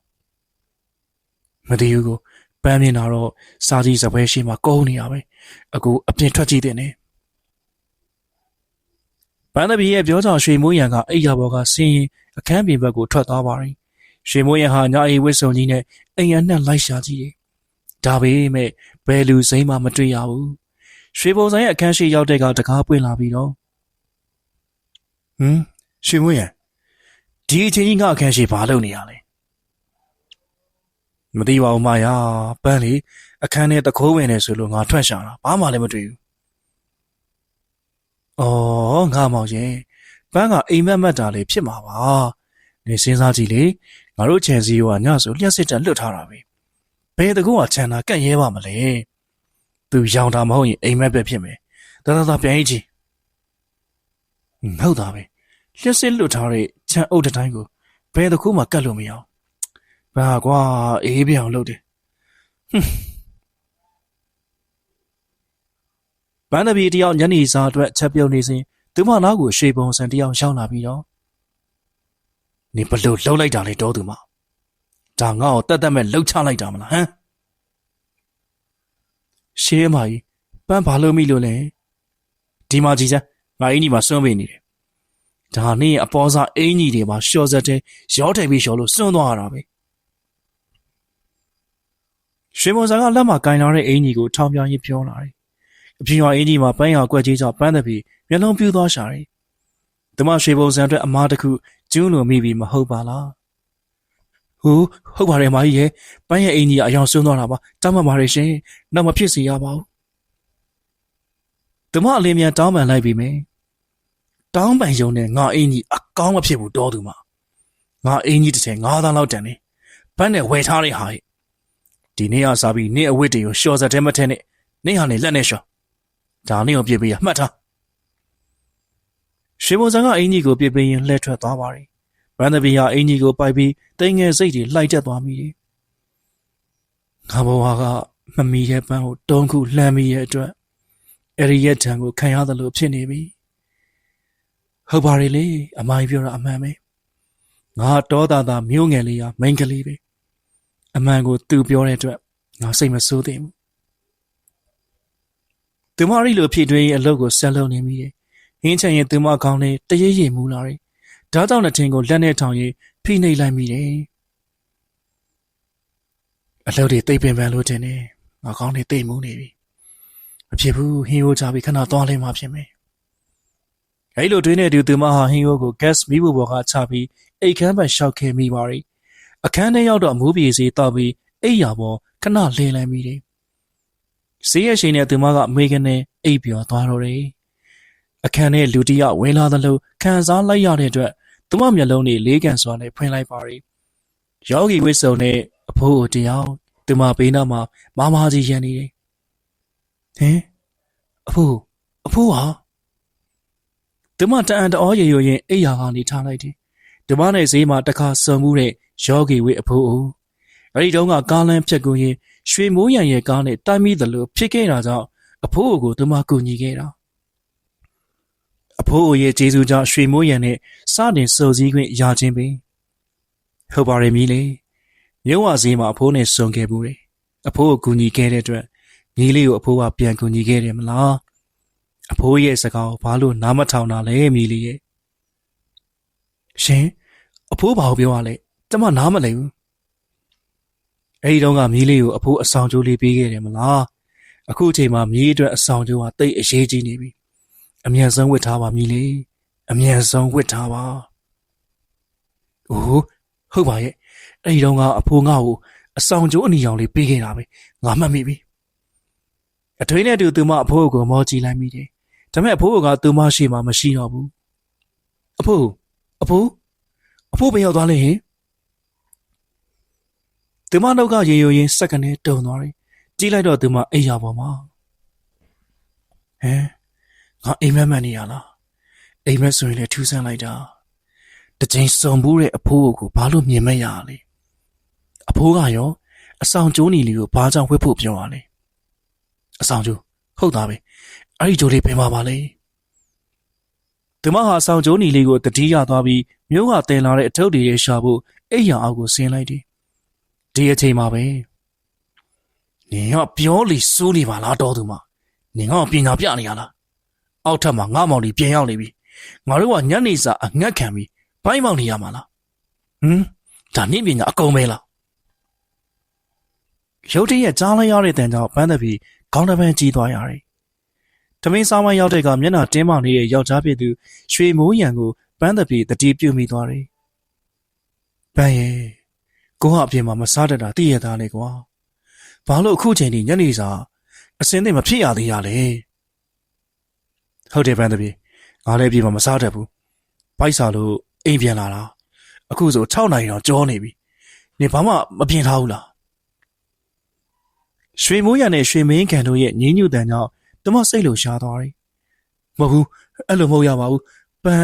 မတည်ဘူးကိုပန်းမြင်တာတော့စာကြီးစပွဲရှိမှကုန်းနေရပဲအခုအပြင်ထွက်ကြည့်တဲ့နေပန်းတပီရဲ့ပြောကြောင်ရွှေမိုးရံကအိတ်ရဘော်ကဆင်းရင်အခန်းပြင်ဘက်ကိုထွက်သွားပါတယ်ရွှေမိုးရံဟာညာအိတ်ဝစ်စုံကြီးနဲ့အိမ်ရနှက်လိုက်ရှာကြည့်တယ်ဒါပေမဲ့ဘယ်လူစိမ့်မှမတွေ့ရဘူးရွှေပုံဆိုင်ရဲ့အခန်းရှိရောက်တဲ့ကတကားပွင့်လာပြီးတော့ရွှေမိုးရံဒီအချိန်ကြီးငါအခန်းရှိဘာလုပ်နေရလဲမသိပါဘူးမယာပန်းလေအခန်းထဲတခိုးဝင်နေဆိုလို့ငါထွက်ရှာတာဘာမှလည်းမတွေ့ဘူးငါမောင်ရင်ပန်းကအိမ်မက်တာလေးဖြစ်မှာပါနေစဉ်းစားကြည့်လေငါတို့ချန်စီရောကညဆိုလျှက်စစ်တန်လွတ်ထားတာပဲဘယ်တကူကချန်တာကန့်ရဲပါမလဲသူရောင်တာမဟုတ်ရင်အိမ်မက်ပဲဖြစ်မယ်ဒါပြန်ရေးကြည့်ဟုတ်တာပဲလျှက်စစ်လွတ်ထားတဲ့ချန်အုပ်တတိုင်းကိုဘယ်တကူမှကတ်လို့မရအောင်ဘာကွာအေးပြောင်လုပ်တယ်ပန်းတပီတယောက်ညနေစာအတွက်ချက်ပြုတ်နေစဉ်သူမနာကိုရွှေပုံစံတယောက်ရောက်လာပြီးတော့နေဘလို့လှုပ်လိုက်တာလေတော့သူမဒါငါ့ကိုတက်မဲ့လှုပ်ချလိုက်တာမလားဟမ်ရှေးမကြီးပန်းဘာလို့မိလို့လဲဒီမှာကြည်စမ်းငါအင်းကြီးမှာစွန့်ပေးနေတယ်ဒါနဲ့အပေါ်စားအင်းကြီးတွေမှာရှော့စက်တဲ့ရောထိုင်ပြီးရှော့လို့စွန့်သွားရတာပဲရွှေပုံစံကလက်မှာကင်လာတဲ့အင်းကြီးကိုထောင်ပြရင်းပြောလာတယ်အပြင်ရွာအင်းကြီးမှာပန်းရကွက်ကြီးကြောင့်ပန်းတပီမျက်လုံးပြူးသွားရှာတယ်။သူမရွှေပုံစံအတွက်အမားတစ်ခုကျူးလွန်မိပြီမဟုတ်ပါလား။ဟုတ်ပါတယ်မကြီးရဲ့ပန်းရဲ့အင်းကြီးအယောင်စွန်းသွားတာပါ။တောင်းပန်ပါတယ်ရှင်။နောက်မဖြစ်စေရပါဘူး။သူမအလင်းမြန်တောင်းပန်လိုက်ပြီမယ်။တောင်းပန်ယုံနဲ့ငါအင်းကြီးအကောင်းမဖြစ်ဘူးတော်သူမ။ငါအင်းကြီးတစ်ထည်9000လောက်တန်နေ။ပန်းနဲ့ဝယ်ထားတဲ့ဟာရဲ့ဒီနေ့ကစားပြီးနေ့အဝတ်တွေကိုရှော့စက်ထဲမထဲနဲ့နေ့ဟာနေလက်နဲ့ရှော့ဒါနေ့ကိုပြစ်ပေးရမှတ်ထားရွှေပုံစံကအင်ကြီးကိုပြစ်ပေးရင်လှည့်ထွက်သွားပါတယ်ဗန်ဒဗီယာအင်ကြီးကိုပိုက်ပြီးတိမ်ငယ်စိတ်တွေလှိုက်တက်သွားမိတယ်ငါဘဝကမမီတဲ့ပန်းကိုတုံးခုလှမ်းမိရဲ့အတွက်အဲ့ဒီရဲ့တံကိုခံရသလိုဖြစ်နေပြီဟုတ်ပါတယ်လေအမိုင်းပြောတာအမှန်ပဲငါတောသားမျိုးငယ်လေးရမိန်းကလေးပဲအမှန်ကိုသူပြောတဲ့အတွက်ငါစိတ်မဆိုးသေးဘူးသူမရီလိုဖြစ်တွင်းအလုပ်ကိုဆက်လုပ်နေမိတယ်။ဟင်းချင်ရင်သူမကောင်းနဲ့တရေရေမူလာတယ်။ဓာတ်တောင်နဲ့ထင်းကိုလက်နဲ့ထောင်ရင်ဖိနှိပ်လိုက်မိတယ်။အလုပ်တွေတိတ်ပင်ပန်းလို့တင်နေ။ငါကောင်းနေတိတ်မူနေပြီ။မဖြစ်ဘူးဟင်းရိုးချပြီးခဏသွားလိုက်မှဖြစ်မယ်။အဲဒီလိုတွင်းနေသူမဟာဟင်းရိုးကို gas မီးဘူးပေါ်ကချပြီးအိတ်ခမ်းပန်ရှောက်ခဲ့မိပါရီ။အခန်းထဲရောက်တော့မူးပြေစီတောက်ပြီးအိတ်ရပေါ်ခဏလင်းလိုက်မိတယ်။ဆေးရရှိနေသူမကမေကနေအိပ်ပျော်သွားတော့တယ်။အခန်းထဲလူတယောက်ဝင်လာသလိုခံစားလိုက်ရတဲ့အတွက်သူမမျက်လုံးတွေလေးကန်စွာနဲ့ဖွင့်လိုက်ပါရီ။ယောဂီဝိစုံနဲ့အဖိုးတယောက်သူမဘေးနားမှာမာကြီးရန်နေတယ်။ဟင်အဖိုးဟာသူမတအံ့တော်ရေရင်အိပ်ရာကနေထားလိုက်တယ်။ဒီမနဲ့ဈေးမှာတစ်ခါစုံမှုတဲ့ယောဂီဝိအဖိုးအဲဒီတုန်းကကားလမ်းဖြတ်ကူရင်ရွှေမိုးရံရဲ့ကားနဲ့တိုက်မိသလိုဖြစ်ခဲ့တာကြောင့်အဖိုးကိုသူမကူညီခဲ့တာအဖိုးရဲ့ကျေးဇူးကြောင့်ရွှေမိုးရံနဲ့စတင်စုံစည်းခွင့်ရခြင်းပင်ဟုတ်ပါရဲ့မီးလေမြို့ဝဈေးမှာအဖိုးနဲ့စုံခဲ့ဘူးတယ်အဖိုးကိုကူညီခဲ့တဲ့အတွက်မီးလေးကိုအဖိုးကပြန်ကူညီခဲ့တယ်မလားအဖိုးရဲ့စကားကိုဘာလို့နားမထောင်တာလဲမီးလေးရဲ့ရှင်အဖိုးဘာကိုပြောရလဲကျမနားမလည်ဘူးအဲဒီတော့ကမီးလေးကိုအဖိုးအဆောင်ကျိုးလေးပေးခဲ့တယ်မလားအခုအချိန်မှာမီးအတွက်အဆောင်ကျိုးဟာတိတ်အရေးကြီးနေပြီအမြန်ဆုံးဝစ်ထားပါမီးလေးအမြန်ဆုံးဝစ်ထားပါအိုးဟုတ်ပါရဲ့အဲဒီတော့ကအဖိုးငါ့ကိုအဆောင်ကျိုးအနီရောင်လေးပေးခဲ့တာပဲငါမှတ်မိပြီအထွေးနဲ့တူသူမအဖိုးကိုမောကြည့်လိုက်မိတယ်ဒါပေမဲ့အဖိုးကသူမရှိမှမရှိတော့ဘူးအဖိုးဘယ်ရောက်သွားလဲဟင် သူမနောက်ကရေရိုရင်းစက္ကန့်နဲ့တုံသွားတယ်ကြည့်လိုက်တော့သူမအိယာပေါ်မှာဟမ်ငါအိမ်မက်မှန်နေရလားအိမ်မက်ဆိုရင်လည်းထူးဆန်းလိုက်တာတစ်ချိန်စုံဘူးတဲ့အဖိုးကိုဘာလို့မြင်မရလဲအဖိုးကရောအဆောင်ကျိုးနီလေးကိုဘာကြောင့်ဝှက်ဖို့ပြောရလဲအဆောင်ကျိုးဟုတ်သားပဲအဲ့ဒီကျိုးလေးဘယ်မှာပါလဲသူမဟာအဆောင်ကျိုးနီလေးကိုတတိယသွားပြီးမျိုးကတင်လာတဲ့အထုပ်တွေရဲ့ရှာဖို့အိယာအောက်ကိုဆင်းလိုက်တယ်ဒီအချိန်မှာပဲနင်ကပြောလေစိုးနေပါလားတော်သူမနင်ကပညာပြနေရလားအောက်ထပ်မှာငါ့မောင်လေးပြန်ရောက်နေပြီငါတို့ကညနေစာအငတ်ခံပြီးဘိုင်းမောင်နေရမှာလားဒါနင့်ပညာအကုန်ပဲလားရုတ်တရက်ကြားလိုက်ရတဲ့တန်ကြောင့်ပန်းသပီခေါင်းတစ်ပန်းကြီးသွားရတယ်။ထမင်းစားမရောက်တဲ့ကမျက်နှာတင်းမာနေတဲ့ယောက်ျားဖြစ်သူရွှေမိုးရံကိုပန်းသပီတတိပြုတ်မိသွားတယ်။ပန်းရဲ့ကိုကအပြင်မှာမစားတတ်တာသိရသားလေကွာ။ဘာလို့အခုချိန်ထိညနေစာအစင်းသိမဖြစ်ရသေးရလဲ။ဟုတ်တယ်ပန်းသပီငါလည်းပြင်မှာမစားတတ်ဘူး။ပိုက်စားလို့အိမ်ပြန်လာတာအခုဆို6နာရီတော့ကြောနေပြီ။နေဘာမှမပြင်ထားဘူးလား။ရွှေမိုးရံနဲ့ရွှေမင်းကန်တို့ရဲ့ညင်းညူတန်ကြောင့်တမစိတ်လိုရှားသွားတယ်။မဟုတ်ဘူးအဲ့လိုမဟုတ်ရပါဘူး။ပန်း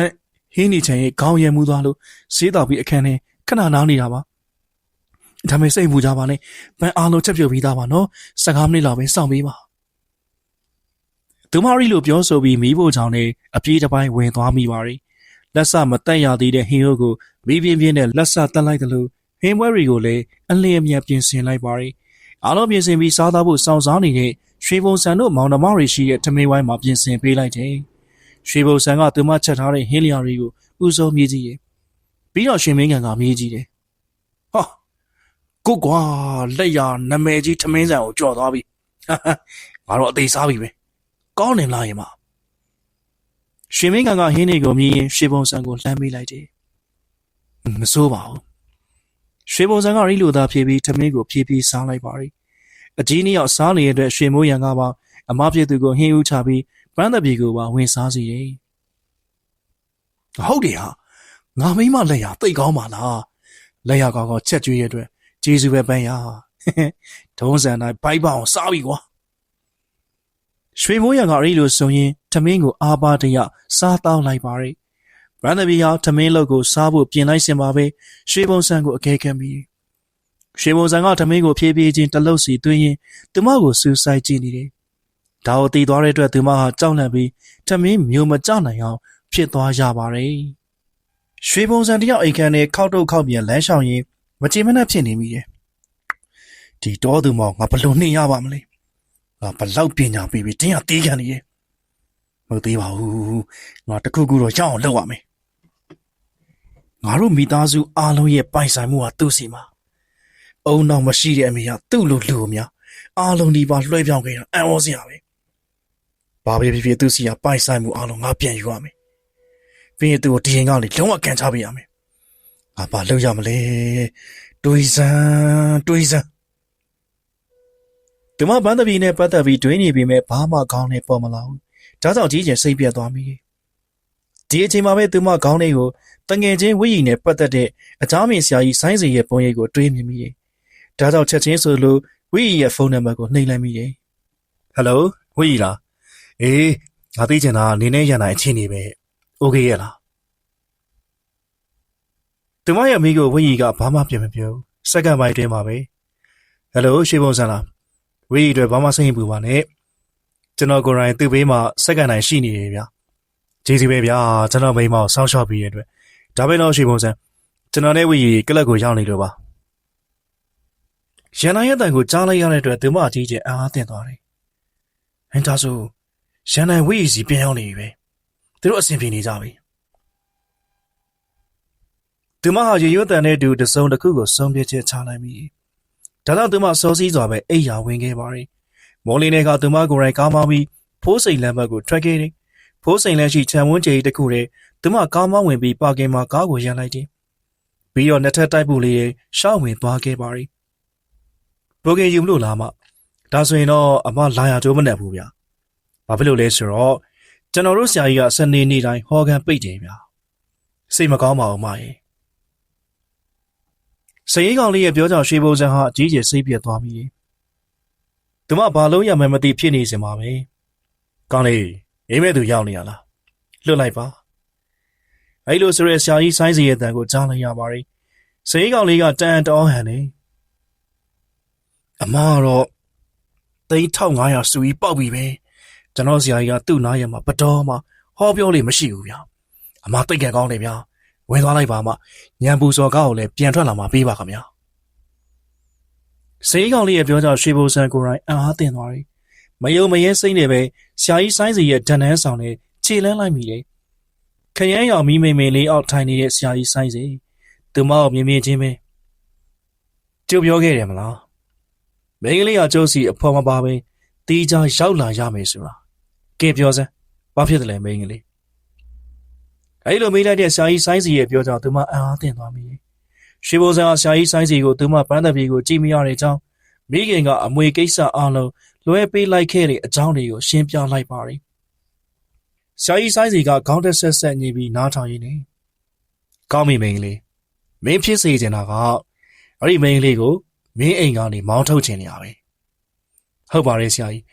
ဟင်းနေချင်ရဲ့ခေါင်းရည်မှုသွားလို့ဈေးတော်ပြီးအခန်းထဲခဏနားနေတာပါ။ဒါပေမဲ့စိတ်မူကြပါနဲ့။ပန်းအားလုံးချက်ပြုတ်ပြီးသားပါနော်။15မိနစ်လောက်ပဲစောင့်ပေးပါ။သူမရီလိုပြောဆိုပြီးမီးဖို့ချောင်းနဲ့အပြေးတစ်ပိုင်းဝင်သွားမိပါရီ။လက်ဆမတက်ရသေးတဲ့ဟင်းရိုးကိုမီးပြင်းပြင်းနဲ့လက်ဆတက်လိုက်တယ်လို့ဟင်းပွဲတွေကိုလည်းအလင်းအမြန်ပြင်ဆင်လိုက်ပါရီ။အားလုံးပြင်ဆင်ပြီးစားသားဖို့စောင့်စားနေတဲ့ရွှေဘုံဆန်တို့မောင်နှမတွေရှိတဲ့ထမင်းဝိုင်းမှာပြင်ဆင်ပေးလိုက်တယ်။ရွှေဘုံဆန်ကသူမချက်ထားတဲ့ဟင်းလျာတွေကိုဥဆုံးမြည်ကြည့်ရင်ပြီးတော့ရွှေမင်းကန်ကမြည်ကြည့်တယ်။ဟာကိုကွာလက်ရနမဲကြီးထမင်းဆန်ကိုကြော်သွားပြီ။ငါတော့အသေးစားပြီပဲ။ကောင်းနေလားယမ။ရွှေမင်းကန်ကဟင်းတွေကိုမြည်ရင်ရွှေဘုံဆန်ကိုလှမ်းပေးလိုက်တယ်။မစိုးပါဘူး။ရွှေဘုံဆန်ကရီလိုသားဖြည်းပြီးထမင်းကိုဖြည်းဖြည်းစားလိုက်ပါရီ။အကြီးနှစ်ယောက်စားနေတဲ့အတွက်ရွှေမိုးရံကပါအမဖြစ်သူကိုဟင်းဦးချပြီးပန်းသပြေကိုပါဝင်စားစီတယ်။ဟုတ်တယ်ဟာငါမိမလက်ရတိတ်ကောင်းပါလား။လက်ရကောင်းကောင်းချက်ကျွေးရတဲ့အတွက်ကျေးဇူးပဲပန်းရ။ထုံးစံတိုင်းဘိုက်ပေါအောင်စားပြီကွာ။ရွှေမိုးရံကရီလိုဆိုရင်ထမင်းကိုအားပါတရစားတောင်းလိုက်ပါရီ။ပန်းသပြေရောက်ထမင်းလောက်ကိုစားဖို့ပြင်လိုက်စင်ပါပဲရွှေဘုံဆန်ကိုအကဲခံပြီးရွှေဘုံဆန်ကထမင်းကိုဖြည်းဖြည်းချင်းတလုတ်စီသွင်းရင်သူမကိုစူးစိုက်ကြည့်နေတယ်။ဒါကိုသိသွားတဲ့အတွက်သူမဟာကြောက်လန့်ပြီးထမင်းမျိုးမကျနိုင်အောင်ဖြစ်သွားရပါတယ်။ရွှေဘုံဆန်တယောက်အိမ်ခန်းနဲ့ခောက်တုတ်ခောက်ပြန်လမ်းလျှောက်ရင်မကြေမနက်ဖြစ်နေမိတယ်။ဒီတော်သူမောင်ငါဘလို့နှင်ရပါမလဲ။ငါဘလောက်ပညာပေးပြီးတင်းရသေးခံနေရဲ့။မဟုတ်သေးပါဘူး။ငါတခုခုတော့ရအောင်လုပ်ရမယ်။ငါတို့မိသားစုအားလုံးရဲ့ပိုင်ဆိုင်မှုဟာသူ့စီမှာအုံနောက်မရှိတဲ့အမေကသူ့လိုလူအများအားလုံးဒီပါလွှဲပြောင်းခဲ့တာအံ့ဩစရာပဲဘာပဲဖြစ်ဖြစ်သူ့စီကပိုင်ဆိုင်မှုအားလုံးငါပြန်ယူရမယ်ပြီးရင်သူ့ကိုဒီရင်ကနေလုံးဝကန်ချပေးရမယ်ငါဘာလုပ်ရမလဲတွေးစမ်းသူမဘန်းတပီနဲ့ပတ်သက်ပြီးတွေးနေပြီမဲ့ဘာမှခေါင်းနဲ့ပေါ်မလာဘူးဒါကြောင့်ကြီးကျယ်စိတ်ပြတ်သွားမိဒီအချိန်မှာပဲသူမခေါင်းလေးကိုတငယ်ချင်းဝိရီနဲ့ပတ်သက်တဲ့အချားမြင်ဆရာကြီးဆိုင်းစီရဲ့ပုံရိပ်ကိုတွေးမြင်မိတယ်ဒါကြောင့်ချက်ချင်းဆိုလို့ဝီရဲ့ဖုန်းနံပါတ်ကိုနှိပ်လိုက်မိတယ်။ဟယ်လိုဝီလား။အေးငါသိချင်တာနေနဲ့ရန်တိုင်းအချင်းနေပဲ။โอเคရဲ့လား။သူမရဲ့မိကိုဝီကဘာမှပြန်မပြော။စက္ကန့်ပိုင်းတွင်းမှာပဲ။ဟယ်လိုရွှေဘုံဆန်လား။ဝီအတွက်ဘာမှစိတ်မပူပါနဲ့။ကျွန်တော်ကိုယ်တိုင်သူ့ဘေးမှာစက္ကန့်တိုင်းရှိနေတယ်ဗျာ။ကျေးဇူးပဲဗျာကျွန်တော်မိမကိုစောင့်ရှောက်ပြီးရတဲ့အတွက်ဒါပဲတော့ရွှေဘုံဆန်ကျွန်တော်နဲ့ဝီကလပ်ကိုရောက်နေလို့ပါ။ရန်နိုင်ရဲ့တိုင်ကိုကြားလိုက်ရတဲ့အတွက်သူမအကြီးကျယ်အားသင့်သွားတယ်။ဟင်ဒါဆိုရန်နိုင်ဝိစီပြန်ရောက်နေပြီပဲ။သူတို့အဆင်ပြေနေကြပြီ။သူမဟာရေရွတ်တန်တဲ့သူတစုံတစ်ခုကိုဆုံးဖြတ်ချက်ချလိုက်ပြီ။ဒါကြောင့်သူမစောစည်းစွာပဲအိယာဝင်ခဲ့ပါတယ်။မော်လီနဲ့ကသူမကိုယ်တိုင်ကားမောင်းပြီးဖိုးစိန်လမ်းဘက်ကိုထွက်ခဲ့တယ်။ဖိုးစိန်လမ်းရှိခြံဝန်းကျယ်တစ်ခုတည်းသူမကားမောင်းဝင်ပြီးပါကင်မှာကားကိုရပ်လိုက်တယ်။ပြီးတော့နှစ်ထပ်တိုက်ပုလေးရှောက်ဝင်သွားခဲ့ပါတယ်။ဘိုကင်ယူမလို့လားမဒါဆိုရင်တော့အမလာရကြိုးမနဲ့ဘူးဗျာဘာဖြစ်လို့လဲဆိုတော့ကျွန်တော်တို့ဆရာကြီးကစနေနေ့တိုင်းဟော်ကန်ပိတ်တယ်ဗျာစိတ်မကောင်းပါဘူးမရေ စရေးကောင်လေးရဲ့ပြောကြောင့်ရွှေဘုံစံဟာအကြီးကျယ်စိတ်ပြတ်သွားပြီ။သူမဘာလို့ရမှန်းမသိဖြစ်နေစင်ပါပဲ။ကောင်လေးအိမ်မဲ့သူရောက်နေရလား။လွတ်လိုက်ပါ။အဲ့လိုဆိုရဲဆရာကြီးဆိုင်းစီရဲ့တန်ကိုကြားလိုက်ရပါတယ်။စရေးကောင်လေးကတန်တောဟန်နေ။အမတော့3500စူကြီးပေါက်ပြီပဲ။ကျွန်တော်ဆရာကြီးကသူ့နားရမှာပတော်မှာဟောပြောလေးမရှိဘူးဗျာ။အမတိတ်ကန်ကောင်းတယ်ဗျာ။ဝင်သွားလိုက်ပါမှညံပူစော်ကားကိုလည်းပြန်ထွက်လာမှပေးပါခင်ဗျာစေးကောင်လေးရဲ့ပြောကြောင့်ရွှေဘိုဆန်ကိုရိုင်းအားတင်သွားတယ်မယုံမရဲစိမ့်နေပဲဆရာကြီးဆိုင်းစီရဲ့ဒဏ္ဍန်းဆောင်နဲ့ခြေလန်းလိုက်မိတယ်ခရမ်းရောင်မီးမိန်မိန်လေးအောက်ထိုင်နေတဲ့ဆရာကြီးဆိုင်းစီသူမအောင်မြင်မြင်ချင်းပဲကျုပ်ပြောခဲ့တယ်မလားမိန်းကလေးကကျုပ်စီအဖော်မပါပဲတီးချရောက်လာရမယ်ဆိုတာကဲပြောစမ်းဘာဖြစ်တယ်လဲမိန်းကလေးအဲ့လိုမေးလိုက်တဲ့ဆရာကြီးဆိုင်းစီရဲ့ပြောကြောင့်သူမအားတင်သွားမိရွှေဘိုဆန်ကဆရာကြီးဆိုင်းစီကိုသူမပန်းသက်ပြေကိုကြည့်မရတဲ့အကြောင်းမိခင်ကအမွေကိစ္စအလုံးလွှဲပေးလိုက်ခဲ့တဲ့အကြောင်းတွေကိုရှင်းပြလိုက်ပါတယ်ဆရာကြီးဆိုင်းစီကခေါင်းတက်ဆက်ဆက်ညှိပြီးနားထောင်ရင်းနေကောင်းပြီမိန်းကလေးမင်းဖြစ်စေချင်တာကအဲ့ဒီမိန်းကလေးကိုမင်းအိမ်ကနေမောင်းထုတ်ချင်နေရပဲဟုတ်ပါတယ်ဆရာကြီး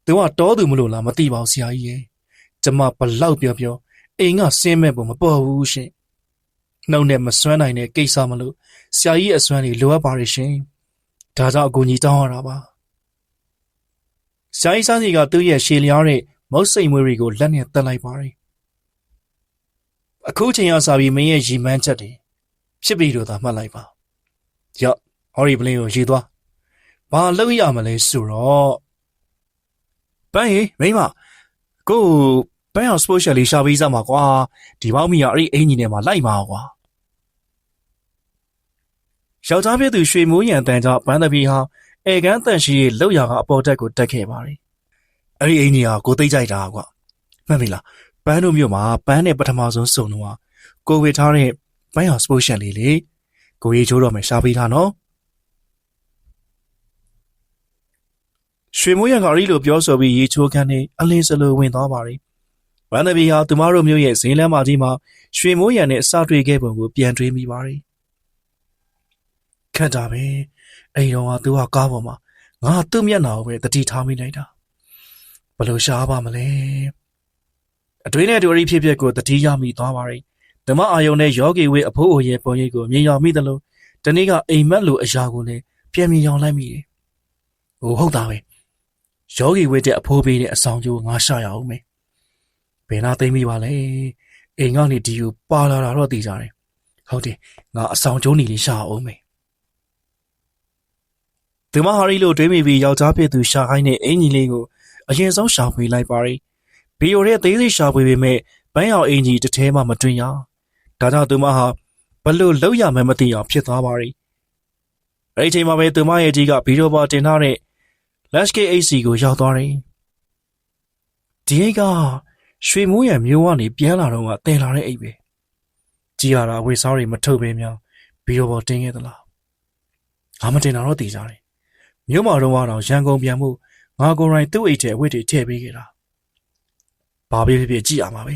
သူကတောသူမလို့လားမသိပါဘူးဆရာကြီးရဲ့ကျမဘလောက်ပြောအိမ်ကဆင်းမဲ့ပုံမပေါ်ဘူးရှင်နှုတ်နဲ့မစွမ်းနိုင်တဲ့ကိစ္စမလို့ဆရာကြီးအစွမ်းတွေလိုအပ်ပါတယ်ရှင်ဒါကြောင့်အကူကြီးတောင်းရတာပါဆရာကြီးစန်းစီကသူ့ရဲ့ရှည်လျားတဲ့မုတ်စိမ်မွေးတွေကိုလက်နဲ့တက်လိုက်ပါတယ်အခုချိန်ရစာပြီးမင်းရဲ့ရီမန်းချက်တွေဖြစ်ပြီးတော့သာမှတ်လိုက်ပါရော့ဟော်ရီပလင်းကိုရေးသွားဘာလုပ်ရမလဲဆိုတော့ပန်းဟေးမိမကိုပန်းအောင်စပို့ရှယ်လေးရှာပေးစမ်းပါကွာဒီပေါင်းမီကအဲ့ဒီအင်ဂျင်ထဲမှာလိုက်ပါကွာယောက်ျားဖြစ်သူရွှေမိုးရံတန်ကြောင့်ပန်းသပီးဟာအေကန်းတန်ရှိရဲ့လောက်ရကအပေါ်တက်ကိုတက်ခဲ့ပါတယ်အဲ့ဒီအင်ဂျင်ဟာကိုသိကြိုက်တာကွာမှတ်ပြီလားပန်းတို့မြို့မှာပန်းနဲ့ပထမဆုံးစုံတော့ကိုဝေထားတဲ့ပန်းအောင်စပို့ရှယ်လေးလေကိုရေးချိုးတော့မယ်ရှာပေးထားနော်ရွှေမိုးရံကအဲ့ဒီလိုပြောဆိုပြီးရေချိုးခန်းနဲ့အလင်းစလိုဝင်သွားပါတယ်ဗန်ဒဘီဟာသူမတို့မျိုးရဲ့ဈေးလမ်းမကြီးမှာရွှေမိုးရံနဲ့အစတွေ့ခဲ့ပုံကိုပြန်တွေးမိပါတယ်ခက်တာပဲအိမ်တော်ကသူကကားပေါ်မှာငါသူ့မျက်နှာကိုပဲတတိထားမိလိုက်တာဘယ်လိုရှားပါမလဲအတွင်းနဲ့တူရီဖြစ်ဖြစ်ကိုတတိရမိသွားပါတယ်ဓမ္မအာယုံနဲ့ယောဂီဝေအဖိုးအိုရဲ့ပုံရိပ်ကိုမြင်ရောက်မိသလိုတနေ့ကအိမ်မက်လိုအရာကိုလည်းပြန်မြင်ရောက်လိုက်မိတယ်ဟုတ်တာပဲယောဂီဝေတဲ့အဖိုးပေးတဲ့အဆောင်ကျိုးငါရှာရအောင်မယ်ဘယ်နာသိမိပါလဲအိမ်ကနေဒီကိုပါလာတာတော့သိကြတယ်ဟုတ်တယ်ငါအဆောင်ကျုံးနေလေးရှာအောင်မယ်ဒီမဟာရီလိုတွေးမိပြီးယောက်ျားဖြစ်သူရှာခိုင်းတဲ့အင်ကြီးလေးကိုအရင်ဆုံးရှာဖွေလိုက်ပါရီဗီယိုရဲ့သေးစိတ်ရှာဖွေပေမဲ့ပန်းရောင်အင်ကြီးတစ်ထဲမှမတွေ့ရဒါကြောင့်သူမဟာဘလို့လောက်ရမှန်းမသိအောင်ဖြစ်သွားပါရီအဲ့ဒီချိန်မှာပဲသူမရဲ့ကြီးကဗီဒီယိုပေါ်တင်ထားတဲ့ Lashkey AC ကိုရောက်သွားတယ်ဒီအိတ်ကရွှေမိုးရံမျိုးကနေပြန်လာတော့ကတင်လာတဲ့အိတ်ပဲကြည်ရတာဝေစားတွေမထုတ်ပဲများဗီဒီယိုပေါ်တင်ခဲ့သလားငါမတင်တာတော့သိကြတယ်မြို့မှာတော့ရန်ကုန်ပြန်မှုငါကိုယ်တိုင်သူ့အိတ်ထဲအဝတ်တွေထည့်ပေးခဲ့တာဘာဖြစ်ကြည့်ရမှာပဲ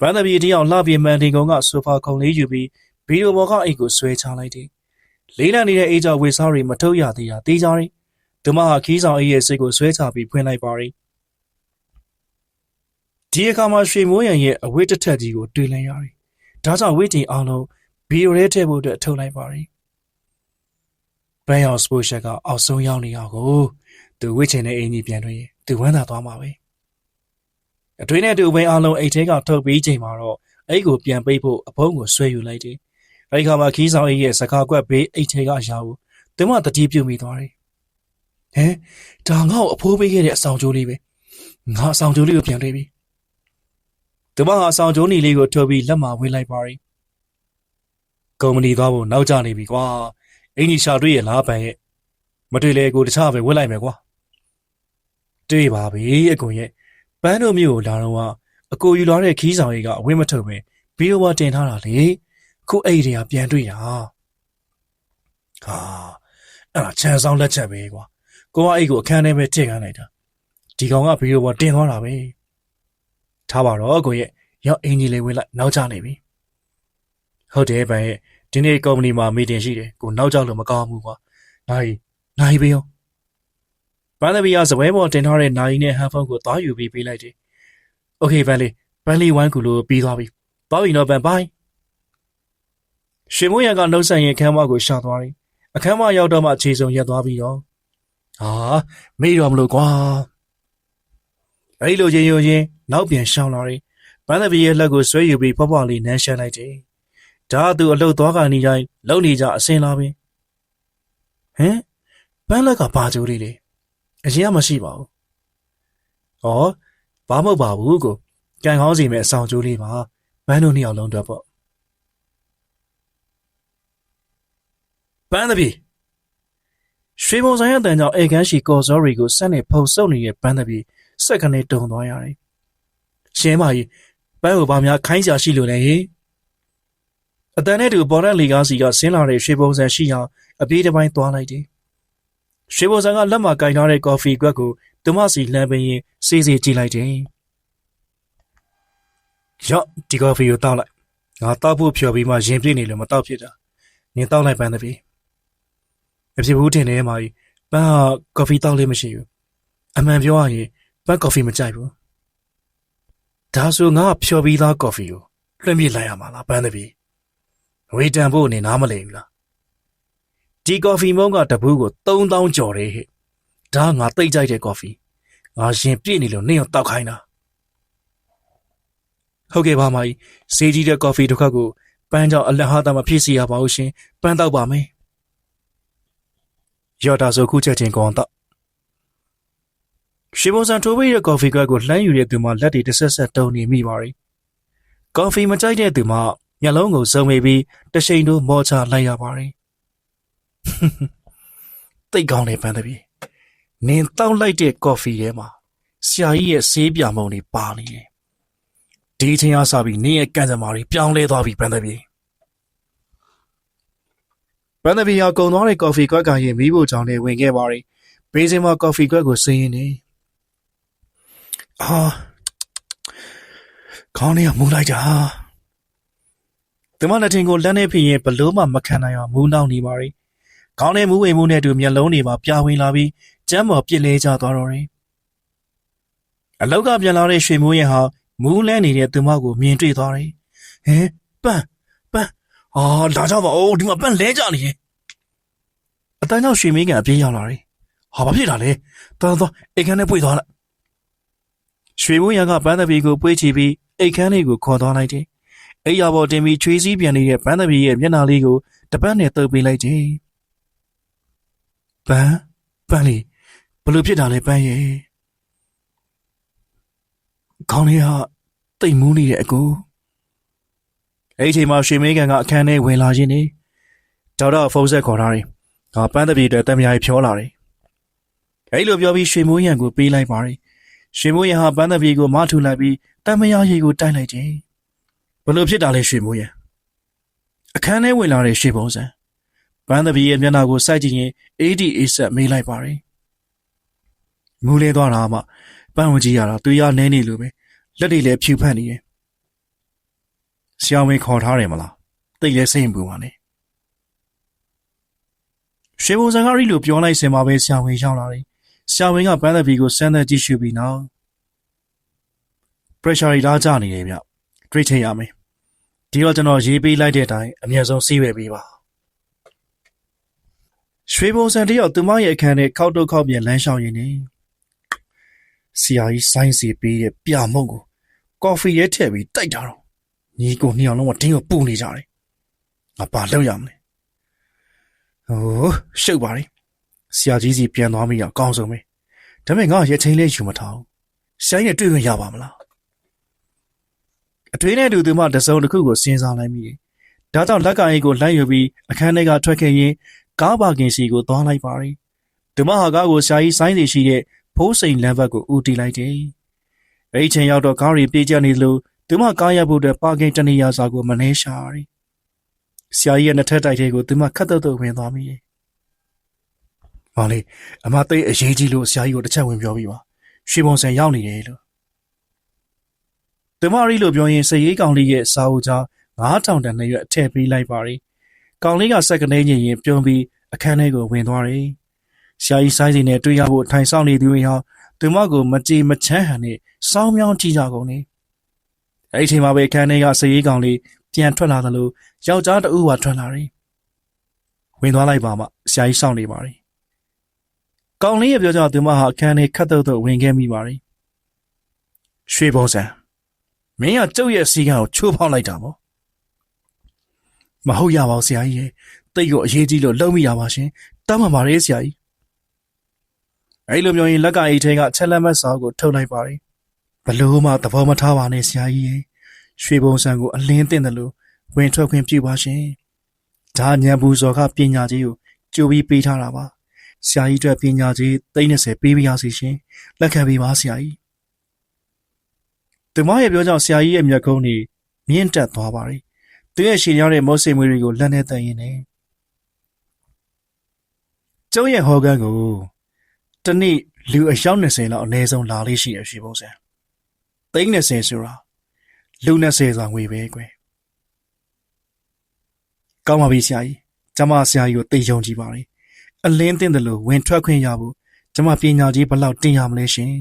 ဗန်ဒဘီတယောက်လှပြေမန်တင်ကုန်းကဆိုဖာခုံလေးယူပြီးဗီဒီယိုပေါ်ကအိတ်ကိုဆွဲချလိုက်တယ်လေးလံနေတဲ့အိတ်ကြောင့်ဝေစားတွေမထုတ်ရသေးတာသိကြတယ်သူမဟာခီးဆောင်အိတ်ရဲ့စိတ်ကိုဆွဲချပြီးဖွင့်လိုက်ပါရီဒီအခါမှာရွှေမိုးရံရဲ့အဝတ်တစ်ထက်ကြီးကိုတွေ့လန်းရတယ်။ဒါကြောင့်ဝတ်တင်အောင်လို့ဗီဒီယိုထဲထည့်ဖို့အတွက်ထုတ်လိုက်ပါရီ။ဘန်ယောင်စပို့ရှက်ကအောက်ဆုံးရောက်နေအောင်ကိုသူဝတ်ချင်တဲ့အင်ကြီးပြန်တွေ့ရင်သူဝမ်းသာသွားမှာပဲ။အတွင်းနဲ့တူပင်အောင်လုံးအိတ်ထဲကထုတ်ပြီးချိန်မှာတော့အိတ်ကိုပြန်ပိတ်ဖို့အဖုံးကိုဆွဲယူလိုက်တယ်။အဲဒီခါမှာခီးဆောင်အိတ်ရဲ့စကားကွက်ဘေးအိတ်ထဲကအရာကိုသူမတတိပြုမိသွားတယ်။ဟဲဒါငါ့ကိုအဖိုးပေးခဲ့တဲ့အဆောင်ကျိုးလေးပဲ။ငါအဆောင်ကျိုးလေးကိုပြန်တွေ့ပြီ။သူမဟာဆောင်ကျိုးနီလေးကိုထုတ်ပြီးလက်မှာဝေးလိုက်ပါရီကုမ္ပဏီသွားဖို့နောက်ကျနေပြီကွာအင်ကြီးရှာတွေ့ရလားပန်ရဲ့မတွေ့လေကိုတခြားပဲဝေးလိုက်မယ်ကွာတွေ့ပါပြီအကုန်ရဲ့ပန်းတို့မျိုးကိုလာတော့ကအကိုယူလာတဲ့ခီးဆောင်ကြီးကအဝင်းမထုတ်ပဲဗီဒီယိုပေါ်တင်ထားတာလေခုအဲ့ဒီကပြန်တွေ့တာဟာအဲ့ဒါချန်ဆောင်လက်ချက်ပဲကွာကိုကအဲ့ကိုအခန်းထဲပဲထည့်ခိုင်းလိုက်တာဒီကောင်ကဗီဒီယိုပေါ်တင်သွားတာပဲထားပါတော့ကိုရဲ့ရောက်အင်ကြီးလေးဝင်လိုက်နောက်ကျနေပြီဟုတ်တယ်ဗန်ရဲ့ ဒီနေ့ကုမ္ပဏီမှာမီတင်ရှိတယ်ကိုနောက်ကြောက်လို့မကောင်းဘူးကွာနိုင်ပေးအောင်ပန်းသမီးကစပွဲပေါ်တင်ထားတဲ့နိုင်နဲ့ဟန်ဖုန်းကိုသွားယူပြီးပေးလိုက်တယ်โอเคပန်းလေးဝိုင်းကူလို့ပြီးသွားပြီပေါ့ပြီနော်ပန်းဘိုင်းရှင်မိုးရံကနှုတ်ဆက်ရင်အခန်းမကိုရှောင်သွားတယ်အခန်းမရောက်တော့မှအခြေစုံရက်သွားပြီးတော့မေ့တော့မလို့ကွာအဲ့လိုချင်းနောက်ပြန်ရှောင်လာတယ်ပန်းသမီးရဲ့လက်ကိုဆွဲယူပြီးပေါ့လေးနမ်းရှမ်းလိုက်တယ်ဒါသူအလုတ်သွားကနေတိုင်းလုံနေကြအစင်လာပင်ဟမ်ပန်းလက်ကဘာကြိုးလေးလေအရင်ကမရှိပါဘူးဘာမဟုတ်ပါဘူးကိုကန်ကောင်းစီမဲ့အဆောင်ကြိုးလေးပါပန်းတို့နှစ်ယောက်လုံးတော့ပေါ့ပန်းသမီးရွှေဘုံဆိုင်ရတန်ကြောင့်အေကန်းရှိကော်စောရီကိုဆက်နေဖုံဆုပ်နေတဲ့ပန်းသမီးစက်ကနေတုံသွားရတယ်ရှင်းပါကြီးပန်းကိုဘာများခိုင်းကြရှိလို့လဲဟင်အတန်နဲ့တူပေါ်တဲ့လီကားစီကဆင်းလာတဲ့ရွှေဘုံဆန်ရှိအောင်အပြေးတစ်ပိုင်းသွားလိုက်တယ်။ရွှေဘုံဆန်ကလက်မှာကင်ထားတဲ့ကော်ဖီခွက်ကိုသူမစီလှမ်းပင်းရင်စေးစေးကြည့်လိုက်တယ်။ရော့ဒီကော်ဖီကိုတောက်လိုက်။ငါတောက်ဖို့ဖြော်ပြီးမှရင်ပြည့်နေလို့မတောက်ဖြစ်တာ။နင်တောက်လိုက်ပန်းသမီး။မဖြစ်ဘူးထင်တယ်မာကြီး။ပန်းကကော်ဖီတောက်လေးမရှိဘူး။အမှန်ပြောရရင်ပန်းကော်ဖီမကြိုက်ဘူး။ဒါဆိုငါဖြော်ပြီးသားကော်ဖီကိုလွှင့်ပြလိုက်ရမှာလားပန်းသမီး။ဝေတန်ဖို့နေနားမလည်ဘူးလားဒီကော်ဖီမုံးကတပူးကို3000ကျော်တယ်ဟဲ့ဒါငါသိကြိုက်တဲ့ကော်ဖီငါရင်ပြည့်နေလို့နေအောင်တောက်ခိုင်းတာဟုတ်ကဲ့ပါမကြီးဈေးကြီးတဲ့ကော်ဖီတစ်ခါကိုပန်းကြောင့်အလက်ဟာတာမဖြစ်စီရပါဘူးရှင်ပန်းတောက်ပါမယ်ရော်တာဆိုခုချက်ချင်းကောင်းတော့ရှီဘုံစံထိုးပေးတဲ့ကော်ဖီကကိုလှမ်းယူတဲ့သူမှလက်တွေတစ်ဆက်ဆက်တုံနေမိပါရီကော်ဖီမကြိုက်တဲ့သူမှမျက်လုံးကိုစုံမိပြီးတရှိန်တို့မောချလိုက်ရပါတယ်တိတ်ကောင်းတယ်ပန်းသမီးနင်တောက်လိုက်တဲ့ကော်ဖီထဲမှာဆရာကြီးရဲ့ဆေးပြမုံတွေပါနေတယ်ဒီချင်းအားစပြီးနင်ရဲ့ကန်စမာတွေပြောင်းလဲသွားပြီပန်းသမီးဟာကုံသွားတဲ့ကော်ဖီခွက်ကရင်မီးဖို့ကြောင်နဲ့ဝင်ခဲ့ပါတယ်ဘေးစင်မှာကော်ဖီခွက်ကိုစီးရင်းနေခေါင်းထဲကမူလိုက်တာသူမလက်ထင်ကိုလက်နဲ့ဖိရင်ဘလို့မှမခံနိုင်အောင်မူးနှောင်းနေပါရီခေါင်းထဲမူးဝင်မှုနဲ့တူမျက်လုံးတွေမှာပြာဝင်လာပြီးကျမ်းပေါ်ပြစ်လဲကျသွားတော့တယ်အလောက်ကပြန်လာတဲ့ရွှေမိုးရဟာမူးလဲနေတဲ့သူမကိုမြင်တွေ့သွားတယ်ဟင်ပန်းလာကြပါဦးဒီမှာပန်းလဲကြနေရင်အတန်းကြောင့်ရွှေမင်းကအပြေးရောက်လာတယ်ဘာဖြစ်တာလဲတော်အိတ်ခမ်းနဲ့ပွေသွားလိုက်ရွှေမိုးရကပန်းသမီးကိုပွေးချပြီးအိတ်ခမ်းလေးကိုခေါ်သွားလိုက်တယ်အိယာပေါ်တင်ပြီးချွေးစည်းပြန်နေတဲ့ပန်းသမီးရဲ့မျက်နှာလေးကိုတပတ်နဲ့တုပ်ပေးလိုက်တယ်။ပန်းလေးဘလို့ဖြစ်တာလဲပန်းရဲ့ခေါင်းလေးကတိတ်မူးနေတဲ့အကူအဲ့ဒီအချိန်မှာရွှေမင်းကန်ကအခန်းထဲဝင်လာခြင်းနဲ့ဒေါက်တာဖုန်းဆက်ခေါ်ထားတယ်။ပန်းသမီးအတွက်တမယာကြီးဖြောလာတယ်။အဲ့လိုပြောပြီးရွှေမိုးရံကိုပေးလိုက်ပါတယ်။ရွှေမိုးရံဟာပန်းသမီးကိုမထူလိုက်ပြီးတမယာကြီးကိုတိုက်လိုက်တယ်။ဘလို့ဖြစ်တာလဲရွှေမိုးရံအခန်းထဲဝင်လာတဲ့ရွှေဘုံစံပန်းသမီးရဲ့မျက်နှာကိုစိုက်ကြည့်ရင်အေးဒီအေးဆက်မေးလိုက်ပါတယ်မူးလဲသွားတာမှပန်းဝင်ကြည့်ရတာသူရနဲနေလို့ပဲလက်တွေလည်းဖြူဖက်နေတယ်ဆရာဝန်ခေါ်ထားတယ်မလားတိတ်လဲစိတ်ပူပါနဲ့ရွှေဘုံစံကရီလိုပြောလိုက်စင်မှာပဲဆရာဝန်ရောက်လာတယ်ဆရာဝန်ကပန်းသမီးကိုစမ်းသပ်ကြည့်ရှုပြီးနောက် pressure လာကြနေတယ်ဗျတွေ့ချင်ရမယ်ဒီတော့ကျွန်တော်ရေးပေးလိုက်တဲ့အတိုင်းအမြဲဆုံးစီးဝယ်ပေးပါရွှေဘုံစံတယောက်သူမရဲ့အခန်းထဲခောက်တုတ်ခောက်ပြန်လမ်းလျှောက်ရင်းနေဆရာကြီးဆိုင်းစီပေးတဲ့ပြမုံကိုကော်ဖီရဲထည့်ပြီးတိုက်တာတော့ညီကိုနှစ်ယောက်လုံးကတင်းကိုပူနေကြတယ်ငါဘာလုပ်ရမလဲရှုပ်ပါလေဆရာကြီးစီပြန်သွားမိရအကောင်းဆုံးပဲဒါပေမဲ့ငါရဲချင်းလေးယူမထားဘူးဆိုင်နဲ့တွေ့ခွင့်ရပါမလားအထွေးနဲ့တူသူမှတစုံတစ်ခုကိုစဉ်းစားလိုက်မိတယ်။ဒါကြောင့်လက်ကအိတ်ကိုလိုက်ယူပြီးအခန်းထဲကထွက်ခဲ့ရင်ကားပါကင်စီကိုသွားလိုက်ပါတယ်။သူမဟာကားကိုရှာကြီးဆိုင်းစီရှိတဲ့ဖိုးစိန်လမ်းဘက်ကိုဦးတည်လိုက်တယ်။အဲဒီချိန်ရောက်တော့ကားတွေပြေးကျနေလို့သူမကားရဖို့အတွက်ပါကင်တနေရာစာကိုမနှဲရှာရတယ်။ဆရာကြီးရဲ့နှစ်ထပ်တိုက်ထဲကိုသူမခတ်တုတ်ဝင်သွားမိတယ်။မောင်လေးအမသိအရေးကြီးလို့ဆရာကြီးကိုတစ်ချက်ဝင်ပြောပြီးပါ။ရွှေဘုံစံရောက်နေတယ်လို့သူမရီလို့ပြောရင်စရေးကောင်လေးရဲ့စာအုပ်ကြား9000တန်နဲ့ရွက်အထည့်ပေးလိုက်ပါရီ ကောင်လေးကစက်ကနေညင်ရင်ပြုံးပြီးအခန်းထဲကိုဝင်သွားတယ်။ဆရာကြီးဆိုင်စီနဲ့တွေ့ရဖို့ထိုင်ဆောင်နေသူတွေဟာသူမကိုမကြည်မချမ်းဟန်နဲ့စောင်းမြောင်းကြည့်ကြကုန်တယ်။အဲ့ဒီချိန်မှာပဲအခန်းထဲကစရေးကောင်လေးပြန်ထွက်လာသလိုယောက်ျားတဦးကထွက်လာတယ်။ဝင်သွားလိုက်ပါမှဆရာကြီးစောင့်နေပါတယ်။ကောင်လေးရဲ့ပြောကြောင့်သူမဟာအခန်းထဲခတ်တုတ်တုတ်ဝင်ခဲ့မိပါတယ်။ရွှေဘုံစံမင်းကကျုပ်ရဲ့စီကံကိုချိုးဖောက်လိုက်တာပေါ့။မဟုတ်ရပါဘူးဆရာကြီးရဲ့တိတ်ကိုအရေးကြီးလို့လုံးမိရပါရှင်။တောင်းပန်ပါတယ်ဆရာကြီး။အဲ့လိုမျိုးရင်လက်ကအိတ်ထဲကချက်လက်မတ်စာကိုထုတ်လိုက်ပါတယ်။ဘလို့မှသဘောမထားပါနဲ့ဆရာကြီးရဲ့ရွှေဘုံစံကိုအလင်းတင်တယ်လို့ဝင်ထွက်ခွင့်ပြုပါရှင်။ဒါညံဘူးစော်ကပညာကြီးကိုကြိုပြီးပေးထားတာပါ။ဆရာကြီးအတွက်ပညာကြီး30ပေးပြရစီရှင်။လက်ခံပေးပါဆရာကြီး။သူမရဲ့ပြောကြောင့်ဆရာကြီးရဲ့မျက်ခုံးတွေမြင့်တက်သွားပါတယ်။သူရဲ့ရှင်ရောက်တဲ့မော့စိမ်မွေးတွေကိုလက်နဲ့တက်ရင်းနဲ့ကျုံးရဲ့ဟော်ကန်ကိုတနေ့လူအယောက်20လောက်အနည်းဆုံးလာလေးရှိရရွှေဘုံစံ။30ဆိုတာလူ20ဆိုတာငွေပဲကွယ်။ကောင်းပါပြီဆရာကြီး။ကျမဆရာကြီးကိုသိယုံကြည်ပါတယ်။အလင်းတင်တယ်လို့ဝင်ထွက်ခွင့်ရဖို့ကျမပညာကြီးဘယ်လောက်တင်ရမလဲရှင်။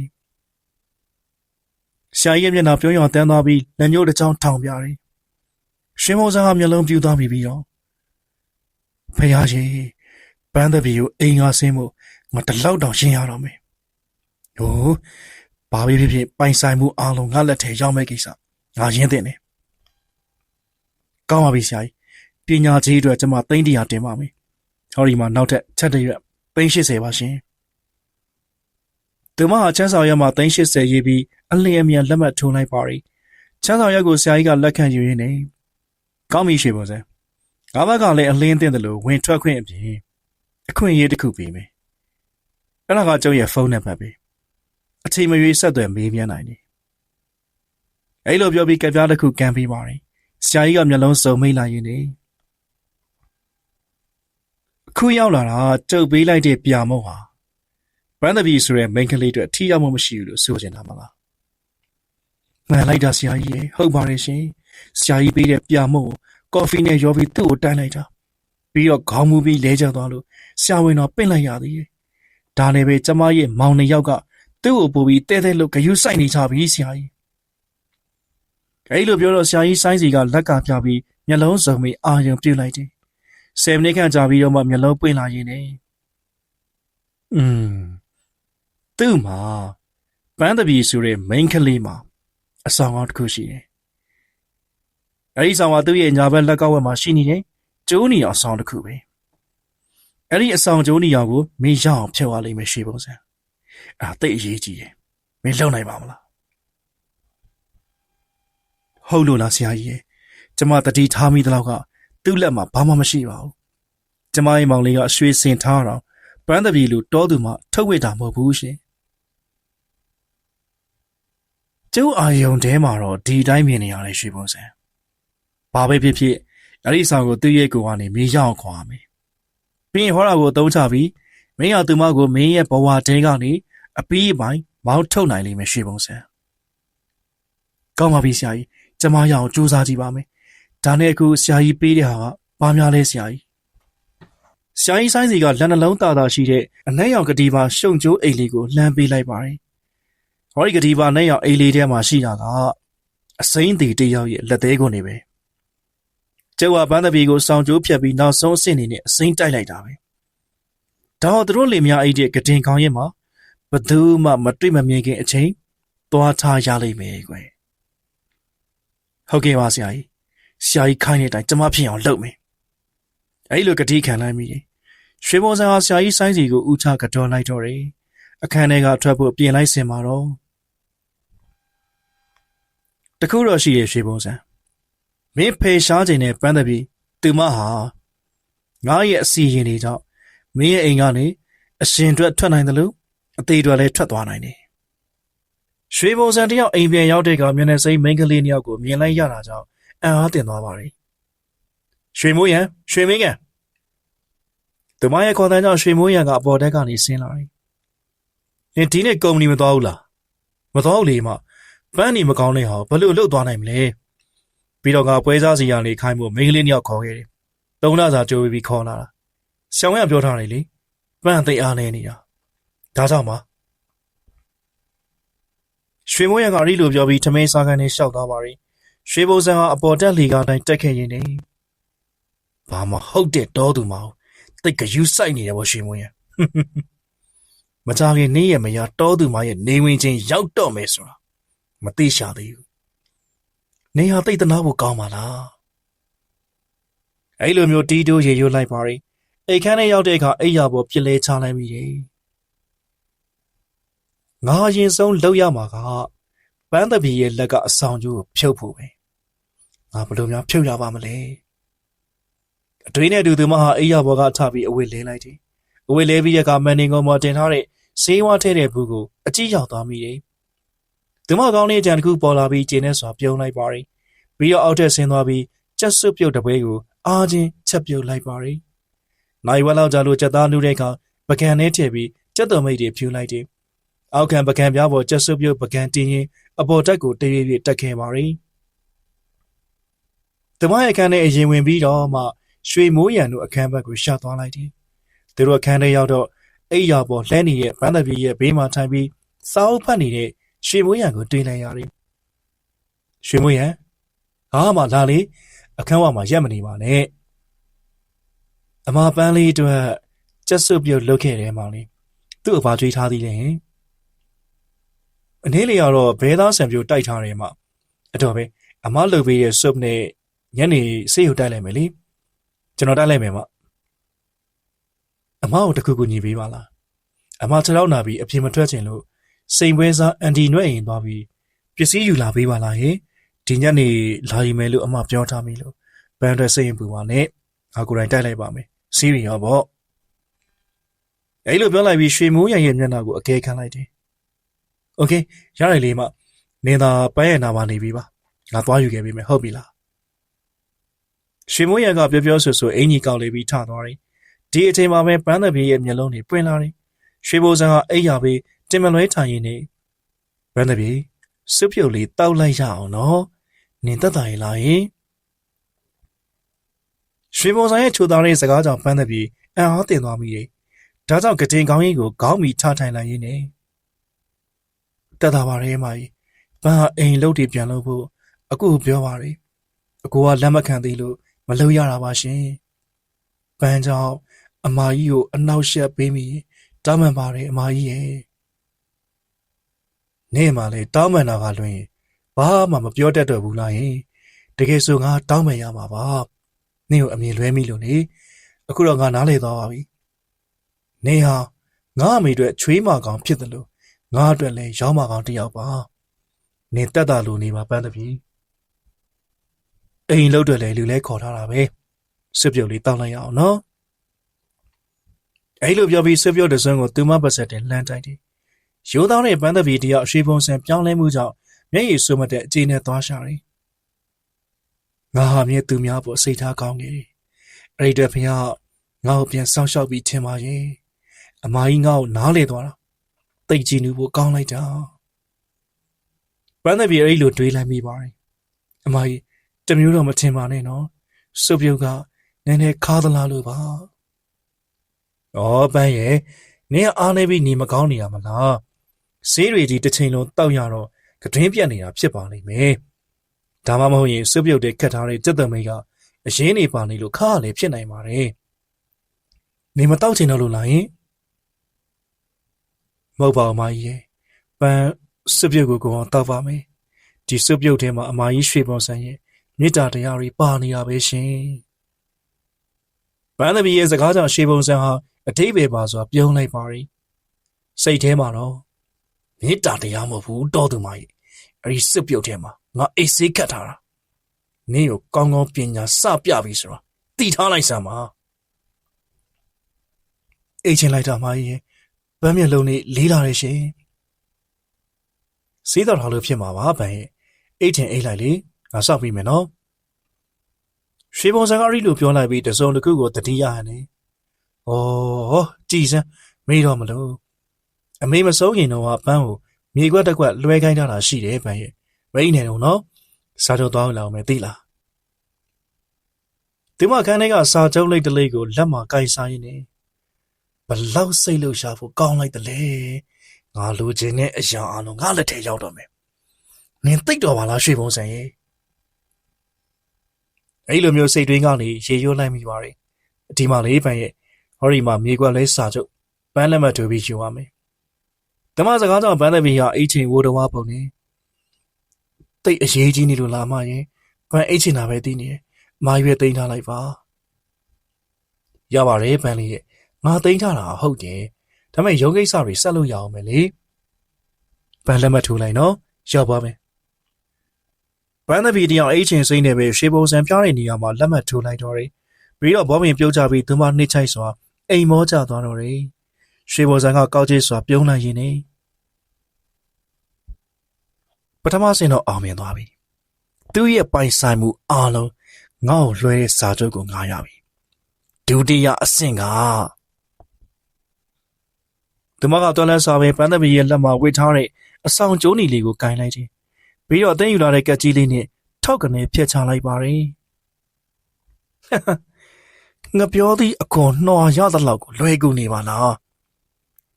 ဆရာကြီးရဲ့မျက်နှာပြုံးရောင်တန်းသွားပြီးလက်ညှိုးတစ်ချောင်းထောင်ပြတယ်။ရှင်မောစံကမျက်လုံးပြူသွားပြီးတော့ဖယားကြီးပန်းတပီကိုအိမ်ငါဆင်းဖို့ငါတလောက်တောင်ရှင်းရတော့မယ်။ဟိုဘာဖြစ်ဖြစ်ပိုင်ဆိုင်မှုအားလုံးငါလက်ထဲရောက်မဲ့ကိစ္စငါရင်းတင်တယ်။ကောင်းပါပြီဆရာကြီး။ပညာကြီးအတွက်ကျမ300တင်ပါမယ်။ဟောဒီမှာနောက်ထပ်ချက်တရွက်80ပါရှင်။သူမဟာချမ်းဆောင်ရမှာ80ရေးပြီးအလင်းအမြန်လက်မှတ်ထိုးလိုက်ပါရီ။ချမ်းဆောင်ရက်ကိုဆရာကြီးကလက်ခံယူရင်းနဲ့ကောင်းပြီရွှေဘုံစံ။ငါဘက်ကလည်းအလင်းတင်တယ်လို့ဝင်ထွက်ခွင့်အပြင်အခွင့်အရေးတစ်ခုပေးမယ်။အဲ့ဒါကကျုပ်ရဲ့ဖုန်းနံပါတ်ပဲ။အချိန်မရွေးဆက်သွယ်မေးမြန်းနိုင်တယ်။အဲ့လိုပြောပြီးကပ်ပြားတစ်ခုကန်ပေးပါရီ။ဆရာကြီးကမျက်လုံးစုံမိတ်လိုက်ရင်းနဲ့အခုရောက်လာတာကျုပ်ပေးလိုက်တဲ့ပြာမုံဟာဘန်ဒဘီဆိုတဲ့မိန်းကလေးအတွက်ထိရောက်မှုမရှိဘူးလို့ဆိုချင်တာမလား။မှန်လိုက်တာဆရာကြီးရေဟုတ်ပါတယ်ရှင်။ဆရာကြီးပေးတဲ့ပြာမုံကိုကော်ဖီနဲ့ရောပြီးသူ့ကိုတိုင်းလိုက်တာ။ပြီးတော့ခေါင်းမူပြီးလဲကျသွားလို့ဆရာဝန်တော်ပင့်လိုက်ရသေးတယ်။ဒါလည်းပဲကျမရဲ့မောင်နှစ်ယောက်ကသူ့ကိုပို့ပြီးတဲတဲလို့ဂယုစိုက်နေကြပြီဆရာကြီး။အဲ့လိုပြောတော့ဆရာကြီးဆိုင်းစီကလက်ကပြပြီးမျက်လုံးစုံပြီးအာရုံပြုတ်လိုက်တယ်။10မိနစ်ခန့်ကြာပြီးတော့မှမျက်လုံးပွင့်လာရင်းနဲ့သူ့မှာပန်းတပီဆိုတဲ့မိန်းကလေးမှာအဆောင်ကောင်းတစ်ခုရှိတယ်။အဲဒီဆောင်ကသူ့ရဲ့ညာဘက်လက်ကောက်ဝက်မှာရှိနေတဲ့ကျိုးနီအောင်ဆောင်တစ်ခုပဲ။အဲဒီအဆောင်ကျိုးနီအောင်ကိုမင်းရအောင်ဖြုတ်ရလိမ့်မယ်ရွှေဘုံစံ။အဲ့ဒါသိအရေးကြီးတယ်။မင်းလုံနိုင်ပါမလား။ဟုတ်လို့လားဆရာကြီးရဲ့ကျမတတိထားမိတဲ့လောက်ကသူ့လက်မှာဘာမှမရှိပါဘူး။ကျမရဲ့မောင်လေးကရွှေစင်ထားတော့ပန်းတပီလူတောသူမှထုတ်ဝစ်တာမဟုတ်ဘူးရှင်။ကျုပ်အာယုံထဲမှာတော့ဒီတိုင်းမြင်နေရတယ်ရွှေဘုံစံ။ဘာပဲဖြစ်ဖြစ်အဲ့ဒီဆောင်ကိုသူ့ရဲ့ကိုကနေမေးရအောင်ခေါ်ရမယ်။ပြီးရင်ဟောတာကိုသုံးချပြီးမင်းရသူမကိုမင်းရဲ့ဘဝတဲကနေအပီးပိုင်းမောင်းထုတ်နိုင်လိမ့်မယ်ရွှေဘုံစံ။ကောင်းပါပြီဆရာကြီးကျမရအောင်စူးစမ်းကြည့်ပါမယ်။ဒါနဲ့အခုဆရာကြီးပေးတဲ့ဟာကဘာများလဲဆရာကြီး။ဆရာကြီးဆိုင်းစီကလက်နှလုံးသားသားရှိတဲ့အနက်ရောင်ကတိပါရှုံကျိုးအိတ်လေးကိုလှမ်းပေးလိုက်ပါတယ်။ဟောဒီကတိပါနဲ့ရောင်အိတ်လေးထဲမှာရှိတာကအစိမ့်သေးတယောက်ရဲ့လက်သေးကုန်နေပဲ။ကျုပ်ကပန်းတပီကိုစောင်းကျိုးဖြတ်ပြီးနောက်ဆုံးအဆင့်နေနဲ့အစိမ့်တိုက်လိုက်တာပဲ။ဒါတော့သူတို့လင်မယားအိတ်တဲ့ကတင်ကောင်းရဲ့မှာဘသူမှမတွေ့မမြင်ခင်အချိန်သွားထားရလိမ့်မယ်ကွယ်။ဟုတ်ကဲ့ပါဆရာကြီး။ဆရာကြီးခိုင်းတဲ့အတိုင်းကျမဖြစ်အောင်လုပ်မယ်။အဲ့လိုကတိခံလိုက်မိတယ်။ရွှေဘုံစံဟာဆရာကြီးဆိုင်းစီကိုဥချကတော့လိုက်တော့တယ်။အခန်းထဲကထွက်ဖို့ပြင်လိုက်စင်မှာတော့တခုတော့ရှိရဲ့ရွှေဘုံစံ။မင်းဖေရှားခြင်းနဲ့ပန်းတပီသူမဟာငါရဲ့အစီရင်တွေကြောင့်မင်းရဲ့အိမ်ကနေအရှင်အတွက်ထွက်နိုင်တယ်လို့အသေးတွေလည်းထွက်သွားနိုင်တယ်။ရွှေဘုံစံတယောက်အိမ်ပြန်ရောက်တဲ့ကမျက်နှာစိမ်းမိန်းကလေးနှစ်ယောက်ကိုမြင်လိုက်ရတာကြောင့်အံ့အားသင့်သွားပါတယ်။ရွှေမိုးရံရွှေမင်းကန်သူမရဲ့ခေါ်တဲ့ကြောင့်ရွှေမိုးရံကအပေါ်တက်ကနေဆင်းလာတယ်။ဒီနေ့ကုမ္ပဏီမသွားဘူးလား။မသွားဘူးလေမပန်းနေမကောင်းတဲ့ဟာဘယ်လိုလုပ်သွားနိုင်မလဲ။ပြီးတော့ငါပွဲစားစီရနေခိုင်းဖို့မိန်းကလေးနှစ်ယောက်ခေါ်ခဲ့တယ် 3လစာကြိုးပြီးခေါ်လာတာရှောင်းရပြောထားတယ်လေပန်းသိအားနေနေတာဒါကြောင့်ပါရွှေမိုးရံကရီလိုပြောပြီးထမင်းစားခန်းနဲ့ရှောက်သွားပါရီရွှေဘုံစံဟာအပေါ်တက်လီကားတိုင်းတက်ခဲ့ရင်နေဘာမှဟုတ်တဲ့တောသူမအောင်တိတ်ကယူဆိုင်နေတယ်ဗောရွှေမိုးရံမကြခင်နေ့ရမရတောသူမရဲ့နေဝင်ချင်းရောက်တော့မယ်ဆိုတာမသိရှာသေးဘူးနေဟာတိတ်တနာဖို့ကောင်းပါလားအဲ့လိုမျိုးတီးတိုးရေရွတ်လိုက်ပါရီအိတ်ခမ်းထဲရောက်တဲ့အခါအိယာပေါ်ပြလဲချလိုက်မိတယ်ငါရင်ဆုံးလောက်ရမှာကပန်းသပီရဲ့လက်ကအဆောင်ကျိုးကိုဖြုတ်ဖို့ပဲငါဘယ်လိုများဖြုတ်ရပါမလဲအတွေးနဲ့တူသူမဟာအိယာပေါ်ကထပြီးအဝတ်လဲလိုက်တယ်အဝတ်လဲပြီးရကမန်နေကုန်းပေါ်တင်ထားတဲ့ဆေးဝါးထဲတဲ့ဘူးကိုအကြည့်ရောက်သွားမိတယ်သူမကောင်းလေးကြံတစ်ခုပေါ်လာပြီးကျင်းနဲ့စွာပြုံးလိုက်ပါရီပြီးတော့အောက်ထက်ဆင်းသွားပြီးကြက်စွပ်ပြုတ်တပွဲကိုအားချင်းချက်ပြုတ်လိုက်ပါရီနိုင်ဝက်လောက်ကြာလို့ကြက်သားလူတဲ့အခါပကံနဲ့ထည့်ပြီးကြက်တော်မိတ်တွေဖြူလိုက်တယ်အောက်ခံပကံပြားပေါ်ကြက်စွပ်ပြုတ်ပကံတင်းရင်အပေါ်တက်ကိုတရွေ့ရွေ့တက်ခဲ့ပါရီသူမရဲ့အခန်းထဲအရင်ဝင်ပြီးတော့မှရွှေမိုးရံတို့အခန်းဘက်ကိုရှောက်သွားလိုက်တယ်သူတို့အခန်းထဲရောက်တော့အိယာပေါ်လှမ်းနေတဲ့ပန်းသပြေရဲ့ဘေးမှာထိုင်ပြီးစာအုပ်ဖတ်နေတဲ့ရွှေမိုးရံကိုတွေ့လိုက်ရတယ်ရွှေမိုးရံဟာမှလာလေအခန်းဝမှာရက်မနေပါနဲ့အမပန်းလေးအတွက်ကြက်စွပ်ပြုတ်လုပ်ခဲ့တယ်မောင်လေးသူ့အဘကြွေးထားသေးတယ်ဟင်အနေလေးကတော့ဘဲသားဆံပြိုတိုက်ထားတယ်မှအတော်ပဲအမလုပ်ပေးရဲ့ဆုပ်နဲ့ညနေဆေးရုံတိုက်လိုက်မယ်လေကျွန်တော်တိုက်လိုက်မယ်မအမကိုတခုခုညီပေးပါလားအမ6လောက်နာပြီးအပြင်မထွက်ချင်လို့စိန်ပွဲစားအန်တီနွဲ့ရင်သွားပြီးပစ္စည်းယူလာပေးပါလားဟင်ဒီညနေလာရီမယ်လို့အမပြောထားမိလို့ဘန်အတွက်စိတ်ရင်ပူပါနဲ့ငါကိုယ်တိုင်တိုက်လိုက်ပါမယ်စီးရီရောပေါ့အဲ့လိုပြောလိုက်ပြီးရွှေမိုးရံရဲ့မျက်နှာကိုအကဲခန့်လိုက်တယ်โอเคရရလေးမနင်သာပန်းရနာပါနေပြီပါငါသွားယူခဲ့ပြီမယ်ဟုတ်ပြီလားရွှေမိုးရံကပြောပြောဆိုအင်ကြီးကောက်လေးပြီးထသွားတယ်ဒီအချိန်မှာပဲပန်းသပြေရဲ့မျက်လုံးတွေပွင့်လာတယ်ရွှေဘိုစံကအိယာပဲတင်မလွဲထိုင်ရင်းနေပန်းသပြေစွပ်ပြုတ်လေးတောက်လိုက်ရအောင်နော်နင်သက်သာရလားဟင်ရွှေဘိုစံရဲ့ချိုသားလေးစကားကြောင့်ပန်းသပြေအံ့အားသင့်သွားမိတယ်ဒါကြောင့်ကတင်ကောင်းကြီးကိုခေါင်းမီထထိုင်လိုက်ရင်းနေတက်တာပါရဲမကြီးပန်းအိမ်လုတ်တွေပြန်လို့ဖို့အခုပြောပါရယ်အကူကလက်မခံသေးလို့မလုပ်ရတာပါရှင်ပန်းကြောင့်အမကြီးကိုအနောက်ရှက်ပေးမိတောင်းပန်ပါတယ်အမကြီးရဲ့နေ့မှလည်းတောင်းပန်တာကလွင်ဘာမှမပြောတတ်တော့ဘူးလားယင်တကယ်ဆိုငါတောင်းပန်ရမှာပါနင့်ကိုအမြင်လွဲမိလို့နေအခုတော့ငါနားလေသွားပါပြီနေဟာငါအမေအတွက်ချွေးမကောင်ဖြစ်တယ်လို့ငါအတွက်လည်းရောင်းမကောင်တစ်ယောက်ပါနေတက်တာလို့နေပါပန်းတပြီအိမ်လို့တွေလည်းလူလဲခေါ်ထားတာပဲစွပ်ပြုတ်လေးတောင်းလိုက်ရအောင်နော်အဲ့လိုပြောပြီးစွပ်ပြုတ်တဲ့စွန်းကိုသူမပါဆက်တင်လှမ်းတိုက်တယ်ရိုးသားတဲ့ပန်းတပြီတယောက်အရှိပုံစံပြောင်းလဲမှုကြောင့်မျက်ရည်စွမတဲ့အခြေနဲ့သွားရှာတယ်ငါဟာမြဲသူများပေါ်စိတ်ထားကောင်းနေတယ်အဲ့ဒီတဖျားငါ့ကိုပြန်ဆောက်ရှောက်ပြီးထင်ပါရဲ့အမကြီးငါ့ကိုနားလေသွားတာတိတ်ကြည့်နူဖို့ကောင်းလိုက်တာပန်းတပြီအဲ့လိုတွေးလိုက်မိပါတယ်အမကြီးတမျိုးတော့မထင်ပါနဲ့နော်စွပ်ပြုတ်ကနည်းနည်းခါသလားလို့ပါဩပန်းရဲ့နင်းအားနေပြီးနေမကောင်းနေရမလားဆေးတွေဒီတစ်ချိန်လုံးတောက်ရတော့ကတွင်းပြတ်နေတာဖြစ်ပါလိမ့်မယ်ဒါမှမဟုတ်ရင်စွပ်ပြုတ်တဲ့ခတ်ထားတဲ့စက်တမိတ်ကအရင်းနေပါနေလို့ခါရလည်းဖြစ်နိုင်ပါတယ်နေမတောက်ချင်တော့လို့လားယင်မဟုတ်ပါဘူးအမကြီးရဲ့ပန်းစွပ်ပြုတ်ကိုကောတောက်ပါမယ်ဒီစွပ်ပြုတ်ထဲမှာအမကြီးရွှေပေါ်ဆန်းရဲ့မေတ္တာတရားတွေပါနေတာပဲရှင်ပန်းသမီးရဲ့စကားကြောင့်ရွှေပုံဆန်းဟာအတိတ်ပဲပါစွာပြုံးလိုက်ပါရီစိတ်ထဲမှာတော့မေတ္တာတရားမဟုတ်ဘူးတော်သူမကြီးအဲ့ဒီစွပ်ပြုတ်ထဲမှာငါအိတ်ဆေးခတ်ထားတာနင်းကိုကောင်းကောင်းပညာစပြပြီဆိုတော့တည်ထားလိုက်စမ်းပါအိတ်ချင်လိုက်တာမကြီးရဲ့ပန်းမျက်လုံးလေးလေးလာတယ်ရှင်စေးတော်ထားလို့ဖြစ်မှာပါဗန်ရဲ့အိတ်ထင်အိတ်လိုက်လေငါစောက်ပြီးမယ်နော်ရွှေပုံစံကအဲ့လိုပြောလိုက်ပြီးတစုံတစ်ခုကိုတတိယဟန်နေဩကြည်စမ်းမေးတော့မလို့အမေမဆုံးရင်တော့ပန်းကိုမြေခွက်တစ်ခွက်လွှဲခိုင်းထားတာရှိတယ်ဗန်ရဲ့မိနေတော့နော်စားတော့သွားအောင်မယ်သိလား သူမခန်းထဲကစာချုပ်လိတ်တလေးကိုလက်မှာကိုင်စားရင်းနဲ့ဘလောက်စိတ်လှုပ်ရှားဖို့ကောင်းလိုက်တယ်လေငါလိုချင်တဲ့အရာအလုံးငါလက်ထဲရောက်တော့မယ်နင်သိတော့ပါလားရွှေဘုံဆန်ရဲ့အဲ့လိုမျိုးစိတ်တွင်းကနေရေရွှလိုက်မိပါတယ်ဒီမှာလေးပန်ရဲ့ဟောဒီမှာမြေကွက်လဲစာချုပ်ပန်းလက်မှတ်ထိုးပြီးယူရမယ်ဓမ္မစကားကြောင့်ပန်းသမီးဟာအိတ်ချိန်ဝိုးတော်ပုံနေတိတ်အရေးကြီးနေလို့လာမရင်ပန်းအိတ်ချိန်တာပဲသိနေတယ်မာရွယ်သိမ်းထားလိုက်ပါရပါတယ်ပန်းလေးရဲ့ငါသိမ်းထားတာဟုတ်တယ်ဒါပေမဲ့ရုံးကိစ္စတွေဆက်လို့ရအောင်မယ်လေပန်းလက်မှတ်ထိုးလိုက်နော်ရောက်ပါမယ်ပန်းသမီးတယောက်အိတ်ချိန်စိမ့်နေပဲရှေးပုံစံပြတဲ့နေရာမှာလက်မှတ်ထိုးလိုက်တော့တယ်ပြီးတော့ဘောပင်ပြုတ်ကြပြီးသူမနှိမ့်ချိုက်စွာအိမ်မောကျသွားတော့တယ်ရွှေဘော်စံကကောက်ကျစ်စွာပြုံးလိုက်ရင်းနဲ့ပထမဆင့်တော့အောင်မြင်သွားပြီသူ့ရဲ့ပိုင်ဆိုင်မှုအားလုံးငါ့ကိုလွှဲတဲ့စာချုပ်ကိုငါရပြီဒုတိယအဆင့်ကသူမကတွန်းလဲစာပင်ပန်းသမီးရဲ့လက်မှာဝစ်ထားတဲ့အဆောင်ကျိုးနီလေးကိုကင်လိုက်တယ်ပြီးတော့အသိယူလာတဲ့ကက်ကြီးလေးနဲ့ထောက်ကနေဖြတ်ချလိုက်ပါတယ်ငါပြောသည်အခွန်နှော်ရတဲ့လောက်ကိုလွယ်ကူနေပါလား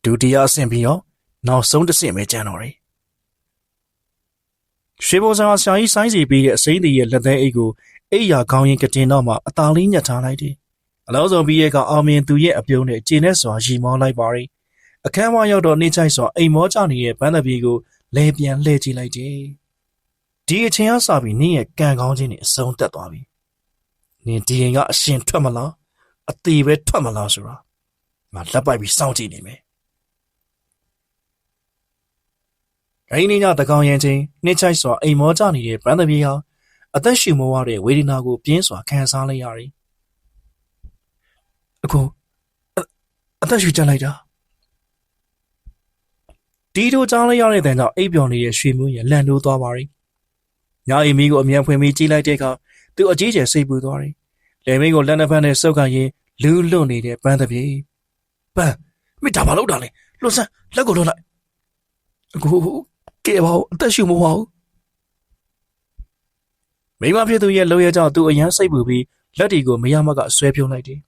ဒုတိယအဆင့်ပြီးတော့နောက်ဆုံးတစ်ဆင့်ပဲကျန်တော့တယ်ရွှေဘုံစာဆရာကြီးဆိုင်းစီပြီးတဲ့အစိမ့်တီရဲ့လက်သေးအိတ်ကိုအိယာခေါင်းရင်ကတင်တော့မှအသာလေးညှက်ထားလိုက်တယ်အလုံးစုံပြီးရဲ့ကအောင်မြင်သူရဲ့အပြုံးနဲ့ကျင်းနဲ့စွာရီမောလိုက်ပါတယ်အခန်းဝရောက်တော့နှိမ့်ချိုက်စွာအိမ်မောကျနေတဲ့ပန်းသမီးကိုလဲပြန်လှည့်ကြည့်လိုက်တယ်ဒီအချိန်ကစပြီးနင်းရဲ့ကံကောင်းခြင်းနဲ့အဆုံးတက်သွားပြီနင်ဒီရင်ကအရှင်ထွက်မလားအသေးပဲထွက်မလားဆိုတာငါလက်ပိုက်ပြီးစောင့်ကြည့်နေမယ်ဂိမ်းညတကောင်ရင်ချင်းနှိမ့်ချိုက်စွာအိမ်မောကျနေတဲ့ပန်းသမီးဟာအသက်ရှူမောရတဲ့ဝေဒနာကိုပြင်းစွာခံစားလိုက်ရတယ်အခုအသက်ရှူကျလိုက်တာဒီတို့ကြားလိုက်ရတဲ့တန်ကြောင့်အိပ်ပျော်နေတဲ့ရွှေမိုးရလန့်တိုးသွားပါရီညာအိမ်မီကိုအမြန်ဖွင့်ပြီးကြည့်လိုက်တဲ့အခါသူအကြီးကျယ်စိတ်ပူသွားတယ်လယ်မင်းကိုလက်နှစ်ဖက်နဲ့စုပ်ကရင်လူးလွတ်နေတဲ့ပန်းသမီးပန်းမိတာဘာလုပ်တာလဲလွတ်စမ်းလက်ကိုလွတ်လိုက်အခုကဲပါဦးအသက်ရှူမဟုတ်မိမဖြစ်သူရဲ့လှုပ်ရကြောင့်သူအရန်စိတ်ပူပြီးလက်တီကိုမရမကဆွဲပြုံးလိုက်တယ်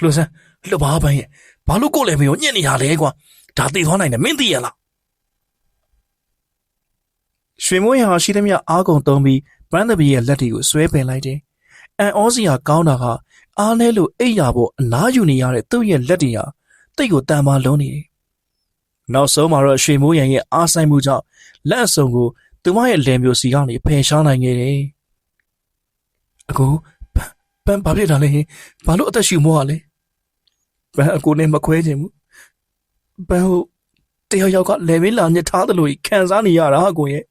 လွတ်စမ်းလွတ်ပါပန်းရဲ့ဘာလို့ကိုယ်လည်းမရောညှက်နေတာလဲကွာဒါသိသွားနိုင်တယ်မင်းသိရလားရွှေမိုးရဟာရှိသမျှအားကုန်သုံးပြီးပန်းသမီးရဲ့လက်တီကိုဆွဲပင်လိုက်တယ်အန်ဩစီယာကောင်းတာကအားလဲလို့အိပ်ရာဖို့အနားယူနေရတဲ့သူ့ရဲ့လက်တီဟာတိတ်ကိုတန်မာလုံးနေတယ်နောက်ဆုံးမှာတော့ရွှေမိုးရံရဲ့အားဆိုင်မှုကြောင့်လက်အစုံကိုသူမရဲ့လယ်မျိုးစီကနေဖယ်ရှားနိုင်ခဲ့တယ်အခုပန်းဘာဖြစ်တာလဲဘာလို့အသက်ရှူမောရလဲပန်းအကိုနဲ့မခွဲချင်ဘူးပန်းဟိုတယောက်ယောက်ကလယ်မင်းလာညှစ်ထားသလိုခံစားနေရတာအကိုရဲ့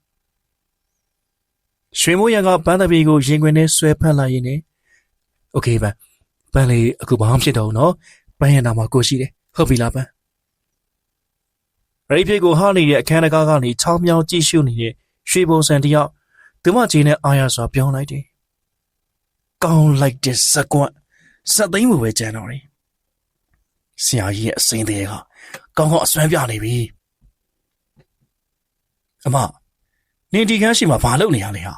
ရွှေမိုးရံကပန်းသမီးကိုရင်ခွင်နဲ့ဆွဲဖက်လိုက်ရင်းနဲ့โอเคပန်းလေးအခုဘာမှဖြစ်တော့ဘူးနော်ပန်းရဲ့နာမှာကိုရှိတယ်ဟုတ်ပြီလားပန်းရိပ်ဖြစ်ကိုဟာနေတဲ့အခန်းတကားကနေချောင်းမြောင်းကြည့်ရှုနေတဲ့ရွှေဘုံစံတယောက်သူမကြီးနဲ့အာရစွာပြောင်းလိုက်တယ်ကောင်းလိုက်တဲ့စကွန့်စက်သိမ်းမှုပဲကြံတော့တယ်ဆရာကြီးရဲ့အစိမ့်သေးကကောင်းကောင်းအစွမ်းပြနေပြီအမနင်ဒီကန်းရှိမှာဘာလုပ်နေရလဲဟာ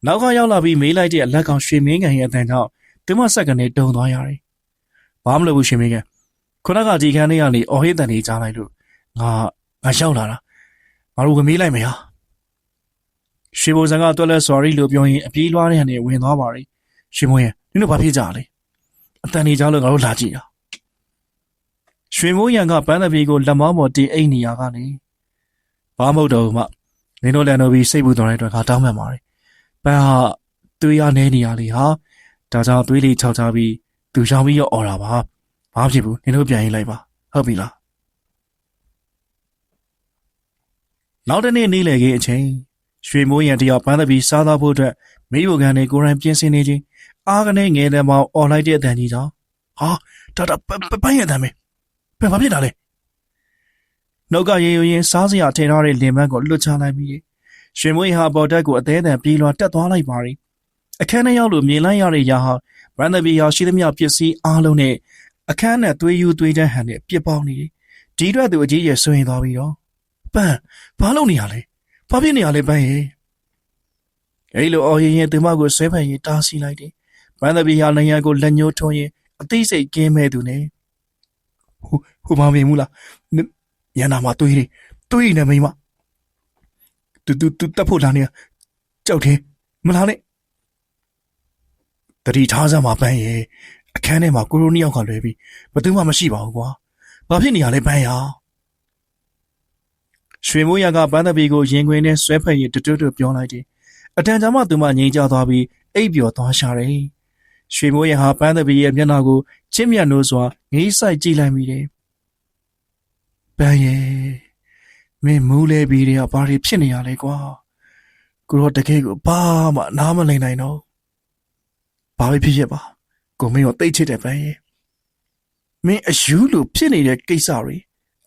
နောက်ကရောက်လာပြီးမေးလိုက်တဲ့အလက်ကောင်ရွှေမင်းကန်ရဲ့အတန်ကြောင့်သူမဆက်ကနေတုံသွားရတယ်ဘာမှမလုပ်ဘူးရွှေမင်းကန်ခုနကဒီကန်းလေးကနေအော်ဟစ်တန်လေးကြားလိုက်လို့ငါရောက်လာတာငါတို့ကမေးလိုက်မယ်ဟာရွှေဘုံစံကတွက်လဲ sorry လို့ပြောရင်အပြေးလွှားတဲ့ဟန်နဲ့ဝင်သွားပါရီရွှေမိုးရင်နင်တို့ဘာဖြစ်ကြလဲအတန်လေးကြားလို့ငါတို့လာကြည့်တာရွှေမိုးရံကပန်းသမီးကိုလက်မောင်းပေါ်တင်အိတ်နေရကနေဘာမဟုတ်တော့ဘူးမနင်တို့လည်းတော့ပြီးစိတ်ပူသွားတဲ့အတွက်ငါတောင်းပန်ပါတယ်ပန်းဟာသွေးရနေနေရလေဟာဒါကြောင့်သွေးလေးခြောက်ချပြီးသူချောင်းပြီးတော့អော်တာပါဘာဖြစ်ဘူးနင်တို့ပြန်ရေးလိုက်ပါဟုတ်ပြီလားနောက်တနေ့နေ့လည်ခင်းအချိန်ရွှေမိုးရံတယောက်ပန်းသမီးစားသားဖို့အတွက်မိဘကန်တွေကိုယ်တိုင်ပြင်ဆင်နေခြင်းအားကနေငယ်တဲ့မောင်អော်လိုက်တဲ့အတန်ကြီးကြောင့်ဟာဒါပန်းရတဲ့မယ်ဘာဖြစ်တာလဲနှုတ်ကရေရင်စားစရာထင်ထားတဲ့လင်မန်းကိုလွတ်ချလိုက်ပြီးရွှေမွေးဟာပေါ်တက်ကိုအသေးအံပြေးလွှာတက်သွားလိုက်ပါရီအခန်းထဲရောက်လို့မြင်လိုက်ရတဲ့ရာဟာဗန်ဒဘီယာရှိသမျှပစ္စည်းအားလုံးနဲ့အခန်းနဲ့သွေးယူသွေးတန်းဟန်နဲ့ပြစ်ပေါင်းနေတယ်ဒီအတွက်သူအကြီးကျယ်ဆွေးသွားပြီးတော့ပန်းဘာလုပ်နေရလဲဘာဖြစ်နေရလဲပန်းရေ အဲ့လိုအော်ရင်သူမကိုဆွဲဖက်ရင်တားဆီးလိုက်တယ်ပန်းသပြေဟာနေရန်ကိုလက်ညှိုးထိုးရင်အသိစိတ်ကင်းမဲ့သူနဲ့ဟိုမမြင်ဘူးလားညနာမှာတွေးနေမိမတူတက်ဖို့လာနေကြောက်တယ်မလားနဲ့တတိထားစမ်းမှာပန်းရဲ့အခန်းထဲမှာကိုရိုနီယောက်ကလွဲပြီးဘယ်သူမှမရှိပါဘူးကွာဘာဖြစ်နေရလဲပန်းရရွှေမိုးရကပန်းသပြေကိုရင်ခွင်နဲ့ဆွဲဖက်ရင်တွတ်ပြောလိုက်တယ်အတန်ကြာမှသူမငြိမ်ကြသွားပြီးအိပ်ပျော်သွားရှာတယ်ရွှေမိုးရဟာပန်းသပြေရဲ့မျက်နှာကိုချစ်မြတ်နိုးစွာငေးဆိုင်ကြည့်လိုက်မိတယ်ပန်းရဲ့မင်းမူးလဲပြီးတဲ့ဘာတွေဖြစ်နေရလဲကွာကိုတော့တကယ်ကိုဘာမှနားမလည်နိုင်တော့ဘာပဲဖြစ်ပါကိုမင်းကိုသိချစ်တဲ့ပန်းရဲ့မင်းအယူလိုဖြစ်နေတဲ့ကိစ္စတွေ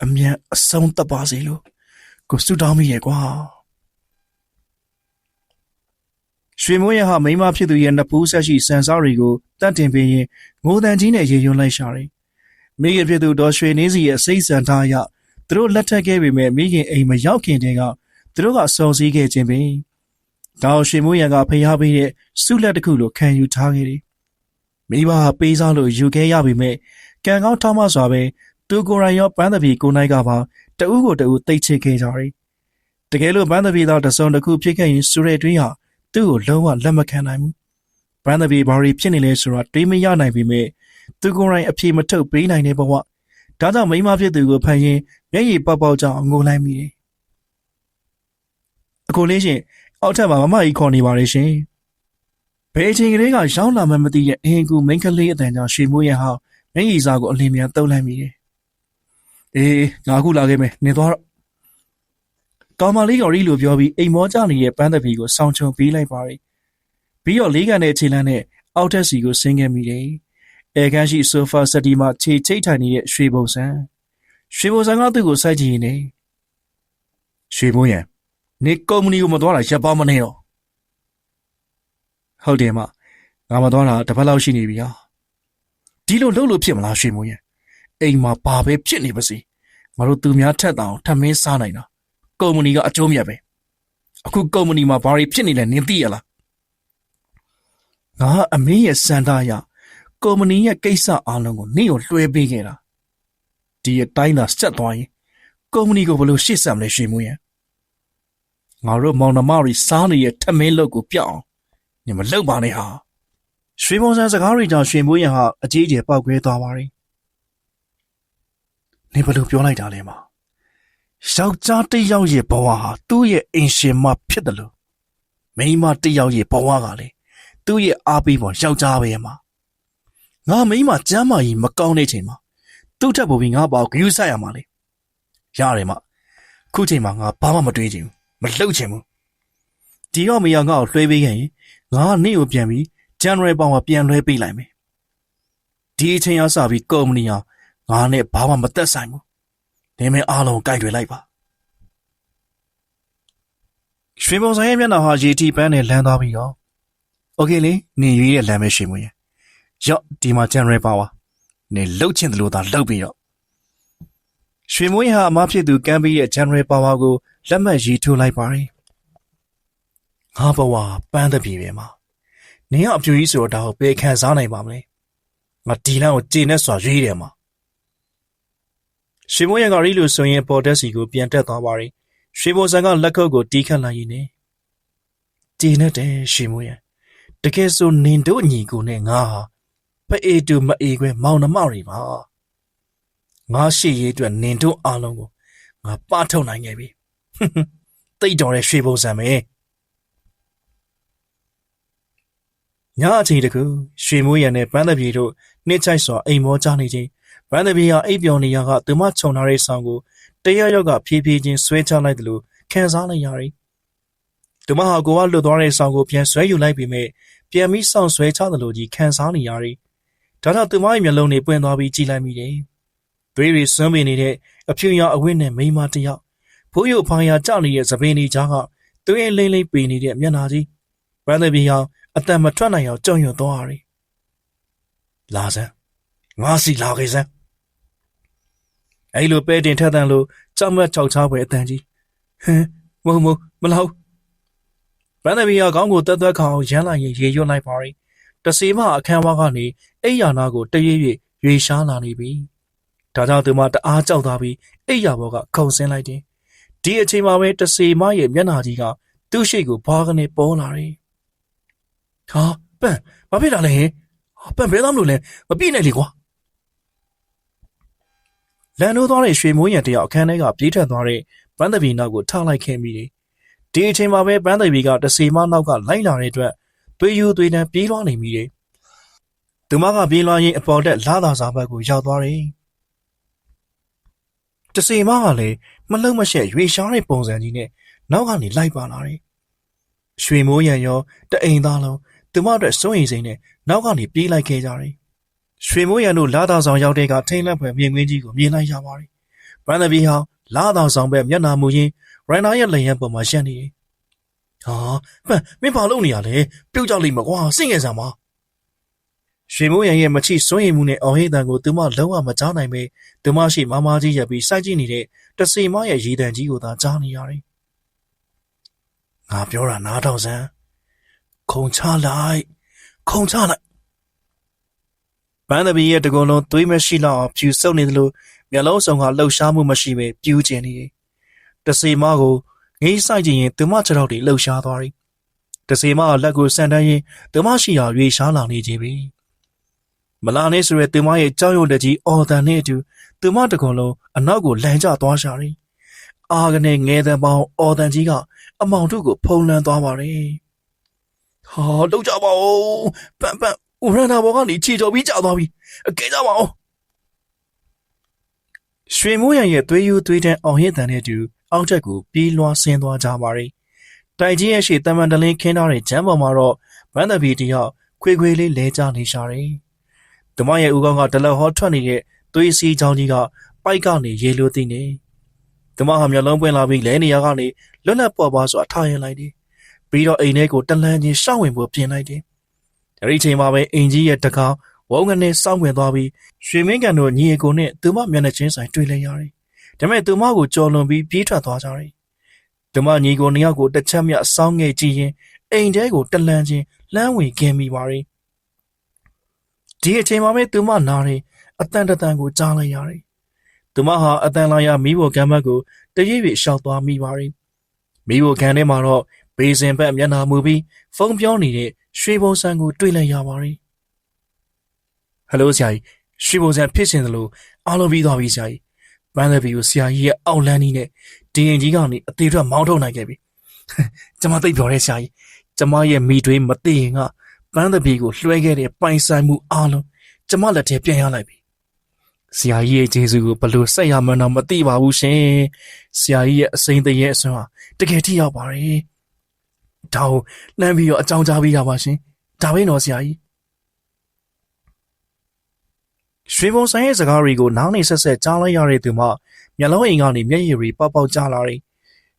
အမြန်အဆုံးသတ်ပါစေလို့ကိုဆုတောင်းမိရဲ့ကွာရွှေမိုးရဟာမိန်းမဖြစ်သူရဲ့နှစ်ပူးဆက်ရှိစံစားတွေကိုတတ်တင်ပေးရင်ငိုတန်ကြီးနဲ့ရေရွံလိုက်ရှာတယ်မိခင်ဖြစ်သူဒေါ်ရွှေနေစီရဲ့စိတ်ဆန္ဒအရသူတို့လက်ထပ်ခဲ့ပေမဲ့မိခင်အိမ်မရောက်ခင်တည်းကသူတို့ကစုံစည်းခဲ့ခြင်းပင်ဒါရွှေမိုးရကဖျားပေးတဲ့ဆုလက်တစ်ခုလိုခံယူထားခဲ့တယ်မိဘပေးစားလို့ယူခဲ့ရပေမဲ့ကံကောင်းထောက်မစွာပဲသူကိုယ်တိုင်ရောပန်းသပြေကိုနိုင်ကပါတဦးကိုတဦးသိချစ်ခဲ့ကြတယ်တကယ်လို့ပန်းသပြေသားတစုံတစ်ခုဖြစ်ခဲ့ရင်ဆိုတဲ့တွင်းဟာသူ့ကိုလုံးဝလက်မခံနိုင်ဘူးပန်းသပြေဘာတွေဖြစ်နေလဲဆိုတာတွေးမရနိုင်ပေမဲ့သူကိုယ်တိုင်အပြေမထုတ်ပေးနိုင်တဲ့ဘဝဒါကြောင့်မိန်းမဖြစ်သူကိုဖန်ရင်မျက်ရည်ပေါက်ကြောင်ငိုလိုက်မိတယ်အကိုလေးရှင်အောက်ထပ်မှာမမကြီးခေါ်နေပါလေရှင်ဘယ်အချိန်ကလေးကရောက်လာမှမသိတဲ့အင်ကူမိန်းကလေးအတန်ကြောင့်ရွှေမိုးရဟောင်းမျက်ရည်စာကိုအလင်းမြန်တုံးလိုက်မိတယ်အေးငါခုလာခဲ့မယ်နေသွားတော့ကောင်မလေးကရီလိုပြောပြီးအိမ်မောကျနေတဲ့ပန်းသပြေကိုစောင်းချုံပေးလိုက်ပါတယ်ပြီးတော့လေးကန်တဲ့ခြေလမ်းနဲ့အောက်ထက်စီကိုဆင်းခဲ့မိတယ်အဲခန်းရှိဆိုဖာစတီမှာခြေချိတ်ထိုင်နေတဲ့ရွှေဘုံစံကသူ့ကိုစိုက်ကြည့်နေရွှေမိုးရံနေကုမ္ပဏီကိုမသွားတာရပ်ပါမနေတော့ဟုတ်တယ်မငါမသွားတာတစ်ပတ်လောက်ရှိနေပြီဟာဒီလိုလုပ်လို့ဖြစ်မလားရွှေမိုးရံအိမ်မှာဘာပဲဖြစ်နေပါစေငါတို့သူများထက်တောင်ထမင်းစားနိုင်တာကုမ္ပဏီကအကျိုးမြတ်ပဲအခုကုမ္ပဏီမှာဘာတွေဖြစ်နေလဲနင်သိရလားငါအမေရဲ့စန္ဒရကုမ္ပဏီရဲ့ကိစ္စအားလုံးကိုနင့်ကိုလွှဲပေးခဲ့တာဒီအတိုင်းသာဆက်သွားရင်ကုမ္ပဏီကိုဘယ်လိုရှေ့ဆက်မလဲရွှေမိုးရံငါတို့မောင်နှမတွေစားနေတဲ့ထမင်းလုပ်ကိုပြောက်အောင်ညမလုပ်ပါနဲ့ဟာရွှေဘုံစံစကားတွေကြောင့်ရွှေမိုးရံဟာအကြီးအကျယ်ပောက်ကွဲသွားပါတယ်နေဘယ်လိုပြောလိုက်တာလဲမယောက်ျားတစ်ယောက်ရဲ့ဘဝဟာသူ့ရဲ့အင်ရှင်မဖြစ်တယ်လို့မိန်းမတစ်ယောက်ရဲ့ဘဝကလည်းသူ့ရဲ့အားပေးပေါ်ယောက်ျားပဲမှာငါမိန်းမကျမ်းမာကြီးမကောင်းတဲ့ချိန်မှာသူ့ထက်ပိုပြီးငါပေါ့ဂရုစိုက်ရမှာလေရတယ်မခုချိန်မှာငါဘာမှမတွေးချင်ဘူးမလှုပ်ချင်ဘူးဒီတော့မရငါ့ကိုလွှဲပေးခဲ့ရင်ငါနေ့ကိုပြန်ပြီး General ပေါင်းမှာပြန်လွှဲပေးလိုက်မယ်ဒီအချိန်အစပြီးကုမ္ပဏီဟာငါနဲ့ဘာမှမသက်ဆိုင်ဘူးနေမင်းအားလုံးကိုက်တွေလိုက်ပါရွှေဘုံဆိုင်ရဲ့မျက်နှာဟာရေတီပန်းနဲ့လန်းသွားပြီးတော့โอเคလေနေရွေးရဲ့လမ်းပဲရွှေမိုးရရော့ဒီမှာ General ပါဝါနေလှုပ်ချင်တယ်လို့သာလှုပ်ပြီးတော့ရွှေမိုးရဟာအမဖြစ်သူကမ်းပြီးရဲ့ General ပါဝါကိုလက်မှတ်ရေးထိုးလိုက်ပါတယ်ငါဘဝပန်းသပြေပဲမှာနင်ကအပြူကြီးဆိုတော့ဒါကိုဘယ်ခံစားနိုင်ပါမလဲငါဒီလမ်းကိုကျေနဲ့စွာရွေးတယ်မှာရွှေမိုးရကရီလိုဆိုရင်ပေါ်တက်စီကိုပြန်တက်သွားပါတယ်ရွှေဘုံစံကလက်ခုပ်ကိုတီးခတ်လိုက်ရင်းနဲ့ကျေနဲ့တယ်ရွှေမိုးရတကယ်ဆိုနင်တို့ညီကိုနဲ့ငါဟာဖအေးတူမအေးခွဲမောင်နှမတွေပါငါရှိရေးအတွက်နင်တို့အားလုံးကိုငါပထုတ်နိုင်ခဲ့ပြီတိတ်တော်တဲ့ရွှေဘုံစံပဲညအချိန်တကူရွှေမိုးရံနဲ့ပန်းသပြေတို့နှိမ့်ချိုက်စွာအိမ်မောကြနေခြင်းပန်းသပြေဟာအိပ်ပျော်နေရကသူမခြုံထားတဲ့ဆောင်ကိုတရားရောက်ကဖြည်းဖြည်းချင်းဆွဲချလိုက်တယ်လို့ခံစားလိုက်ရတယ်သူမဟာကိုကလွတ်သွားတဲ့ဆောင်ကိုပြန်ဆွဲယူလိုက်ပြီးမြဲပြန်ပြီးဆောင်ဆွဲချတယ်လို့ကြီးခံစားနေရတယ်ဒါကြောင့်သူမရဲ့မျက်လုံးတွေပွင့်သွားပြီးကြည့်လိုက်မိတယ်သွေးတွေစွန်းပင်နေတဲ့အဖြူရောင်အဝတ်နဲ့မိန်းမတစ်ယောက်ဖိုးရုပ်ဖိုင်ရာကျနေတဲ့သပင်တွေကြားကသွေးလိမ့်လိမ့်ပေနေတဲ့မျက်နှာကြီးပန်းသပြေဟာအတန်မထွက်နိုင်အောင်ကြောက်ရွံ့သွားရတယ်လာစမ်းငါစီလာခဲ့စမ်းအဲ့လိုပဲတင်ထက်တန်လို့ကြောက်မက်ချောက်ချားပွဲအတန်ကြီးဟမ်မဟုတ်မလောက် ပန်းသပီးကခေါင်းကိုတက်တက်ခေါအောင်ရမ်းလိုက်ရင်ရေရွတ်လိုက်ပါရီတစီမအခန်းဝါကနေအိယာနာကိုတရွေ့ရွေရှားလာနေပြီဒါကြောင့်သူမတအားကြောက်သွားပြီးအိယာဘောကခုန်ဆင်းလိုက်တယ်ဒီအချိန်မှာပဲတစီမရဲ့မျက်နှာကြီးကသူ့ရှိကိုဘွားကနေပေါ်လာတယ်ဟာပန်းဘာဖြစ်လာလဲပန်းဘယ်သားမလို့လဲမပြည့်နဲ့လေကွာလန်နိုးသွားတဲ့ရွှေမိုးရံတယောက်အခန်းထဲကပြေးထွက်သွားတဲ့ပန်းသပီနောက်ကိုထားလိုက်ခဲ့မိတယ်ဒီအချိန်မှာပဲပန်းသပီကတစီမနောက်ကလိုက်လာတဲ့အတွက်သွေးယူသွေးတန်းပြေးလွှားနေမိတယ်သူမကပြေးလွှားရင်းအပေါ်တက်လာသာစာဘက်ကိုရောက်သွားတယ်တစီမကလည်းမလုံမရှက်ရွေရှားတဲ့ပုံစံကြီးနဲ့နောက်ကနေလိုက်ပါလာတယ်ရွှေမိုးရံရောတအိမ်သားလုံးသူမအတွက်စိုးရိမ်စိမ်နဲ့နောက်ကနေပြေးလိုက်ခဲ့ကြတယ်ရွှေမိုးရံတို့လာသာဆောင်ရောက်တဲ့ကထိန်လက်ဖွယ်မြင်ကွင်းကြီးကိုမြင်လိုက်ရပါတယ်ပန်းသပီဟာလာသာဆောင်ဘက်မျက်နှာမူရင်းရိုင်နာရဲ့လက်ရန်ပေါ်မှာရပ်နေတယ်ဟာပန်းမင်းဘာလုပ်နေရလဲပြုတ်ကြလိမ့်မကွာစင့်ငယ်စမ်းပါရွှေမိုးရံရဲ့မချိစိုးရိမ်မှုနဲ့အော်ဟစ်တန်ကိုသူမလုံးဝမကြားနိုင်ပဲသူမရှိမမကြီးရပ်ပြီးစိုက်ကြည့်နေတဲ့တစီမရဲ့ရေတံကြီးကိုသာကြားနေရတယ်ငါပြောတာနားထောင်စမ်းခုံချလိုက်ပန်းသပီရဲ့တကုံလုံးသွေးမရှိလောက်အောင်ဖြူဆုပ်နေသလိုမျက်လုံးစုံကလှုပ်ရှားမှုမရှိပဲပြူးကျင်နေတယ်တစီမကိုငေးဆိုင်ကြည့်ရင်သူမခြေထောက်တွေလှုပ်ရှားသွားတယ်တစီမကလက်ကိုဆန်တန်းရင်သူမရှိရာရွေရှားလာနေခြင်းပဲမလာနေဆိုရသူမရဲ့ကြောက်ရွံ့တဲ့ကြီးအော်တန်နဲ့အတူသူမတကုံလုံးအနောက်ကိုလန်ကျသွားရှာတယ်အာကနေငဲတဲ့ပေါင်းအော်တန်ကြီးကအမောင်တို့ကိုဖုံးလွှမ်းသွားပါတယ်ဟာလှုပ်ကြပါဦးပန်းဦးရန်နာဘောကနေခြေကျော်ပြီးကြာသွားပြီအကဲကြပါဦးရွှေမိုးရံရဲ့သွေးယူသွေးတန်းအောင်ဟစ်တန်တဲ့တူအောက်ထက်ကိုပြေးလွှားဆင်းသွားကြပါတယ်တိုင်ကြီးရဲ့ရှေ့တမန်တလင်းခင်းထားတဲ့ဂျမ်းပေါ်မှာတော့ဗန်းသပီတယောက်ခွေခွေလေးလဲကျနေရှာတယ်သူမရဲ့ဦးခေါင်းကဒလက်ဟောထွက်နေတဲ့သွေးစီးချောင်းကြီးကပိုက်ကနေရေလိုသိနေသူမဟာမျက်လုံးပွင့်လာပြီးလဲနေရကနေလွတ်လပ်ပေါ်ပါစွာထားရလိုက်တယ်ပြီးတော့အိမ်ထဲကိုတလန်းချင်းရှောက်ဝင်ဖို့ပြင်လိုက်တယ်အဲဒီချိန်မှာပဲအင်ကြီးရဲ့တကားဝုန်းကနေစောင့်ဝင်သွားပြီးရွှေမင်းကန်တို့ညီအကိုနဲ့သူမမျက်နှာချင်းဆိုင်တွေ့လိုက်ရတယ်ဒါပေမဲ့သူမကိုကြော်လွန်ပြီးပြေးထွက်သွားကြတယ်သူမညီကိုနှစ်ယောက်ကိုတစ်ချက်မြတ်စောင်းငယ်ကြည့်ရင်အိမ်ထဲကိုတလန်းချင်းလှမ်းဝင်ခင်းမိပါတယ်ဒီအချိန်မှာပဲသူမနားတယ်အတန်တန်ကိုကြားလိုက်ရတယ်သူမဟာအတန်လာရမိဖို့ကံဘက်ကိုတရွေ့ရွေ့ရှောက်သွားမိပါတယ်မိဖို့ကံထဲမှာတော့ဘေးစင်ဘက်မျက်နှာမူပြီးဖုန်းပြောနေတဲ့ရွှေဘုံဆန်ကိုတွေ့လိုက်ရပါတယ်ဟယ်လိုဆရာကြီးရွှေဘုံဆန်ဖြစ်စင်သလိုအားလုံးပြီးသွားပြီဆရာကြီးပန်းသပီကိုဆရာကြီးရဲ့အောက်လန်းကြီးနဲ့ဒီရင်ကြီးကနေအသေးထွက်မောင်းထုတ်နိုင်ခဲ့ပြီကျမသိပြောတဲ့ဆရာကြီးကျမရဲ့မိတွေးမသိရင်ကပန်းသပီကိုလွှဲခဲ့တဲ့ပိုင်ဆိုင်မှုအားလုံးကျမလက်ထဲပြန်ရလိုက်ပြီဆရာကြီးရဲ့ကျေးဇူးကိုဘလို့ဆက်ရမှန်းတော့မသိပါဘူးရှင်ဆရာကြီးရဲ့အစိမ့်တရေအစွမ်းဟာတကယ်ထိရောက်ပါတယ်ဒါကိုနှမ်းပြီးတော့အကြောင်းကြားပေးရပါရှင်ဒါပဲနော်ဆရာကြီးရွှေဘုံဆိုင်ရဲ့စကားတွေကိုနားနေဆက်ဆက်ကြားလိုက်ရတဲ့သူမှမျက်လုံးအိမ်ကနေမျက်ရည်တွေပေါက်ပေါက်ကျလာတယ်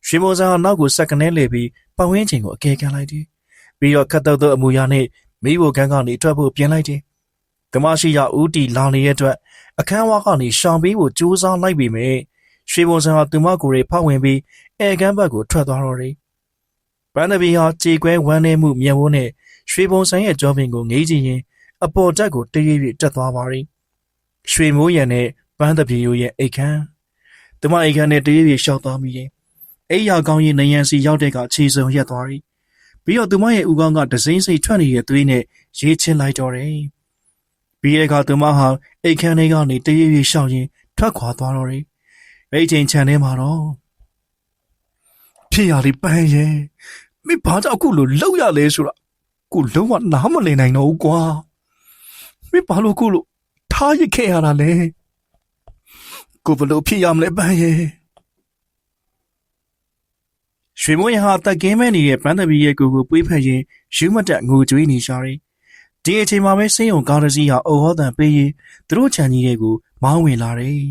ရွှေဘုံဆိုင်ကနောက်ကိုစက်ကနေလေပြီးပတ်ဝန်းကျင်ကိုအကဲခန်းလိုက်တယ်ပြီးတော့ခတ်တုတ်အမူအရာနဲ့မိဖို့ခန်းကနေထွက်ဖို့ပြင်လိုက်တယ်ဓမ္မရှိရဦးတီလောင်နေတဲ့အတွက်အခန်းဝါကနေရှောင်ပြီးဖို့ကြိုးစားလိုက်ပေမဲ့ရွှေဘုံဆိုင်ကသူမကိုယ်တွေဖောက်ဝင်ပြီးအဲကန်းဘက်ကိုထွက်သွားတော့တယ်ပန်းသပီဟာကြေကွဲဝမ်းနည်းမှုမျက်ဝန်းနဲ့ရွှေဘုံဆိုင်ရဲ့ကြောပင်ကိုငေးကြည့်ရင်အပေါ်တက်ကိုတရွေ့ရွေ့တက်သွားပါတယ်ရွှေမိုးရံနဲ့ပန်းသပီတို့ရဲ့အိတ်ခမ်းသူမအိတ်ခမ်းနဲ့တရွေ့ရွေ့ရှောက်သွားပြီးရင်အိယာကောင်းရင်နယံစီရောက်တဲ့ကခြေစုံရက်သွားပြီပြီးတော့သူမရဲ့ဦးခေါင်းကဒစိမ့်စိတ်ထွက်နေတဲ့သွေးနဲ့ရေးချင်းလိုက်တော့တယ်ပြီးတဲ့အခါသူမဟာအိတ်ခမ်းထဲကနေတရွေ့ရွေ့ရှောက်ရင်ထွက်ခွာသွားတော့တယ်အဲ့ချိန်ခြံထဲမှာတော့ဖြစ်ရလေးပန်းရဲ့မိဘာကြောင့်အခုလိုလှုပ်ရလဲဆိုတာကိုလုံးဝနားမလည်နိုင်တော့ဘူးကွာမိဘာလို့အခုလိုထားရခဲ့ရတာလဲကိုဘလို့ဖြစ်ရမလဲပန်းရဲ့ရွှေမိုးရဟာတက်ကင်းမဲ့နေတဲ့ပန်းသပီရဲ့ကိုပွေးဖက်ရင်ယူမတက်ငိုကြွေးနေရှာတယ်ဒီအချိန်မှာပဲစင်းုံကားတစ်စီးဟာအုံဟောတန်ပေးရင်သူတို့ခြံကြီးတွေကိုမောင်းဝင်လာတယ်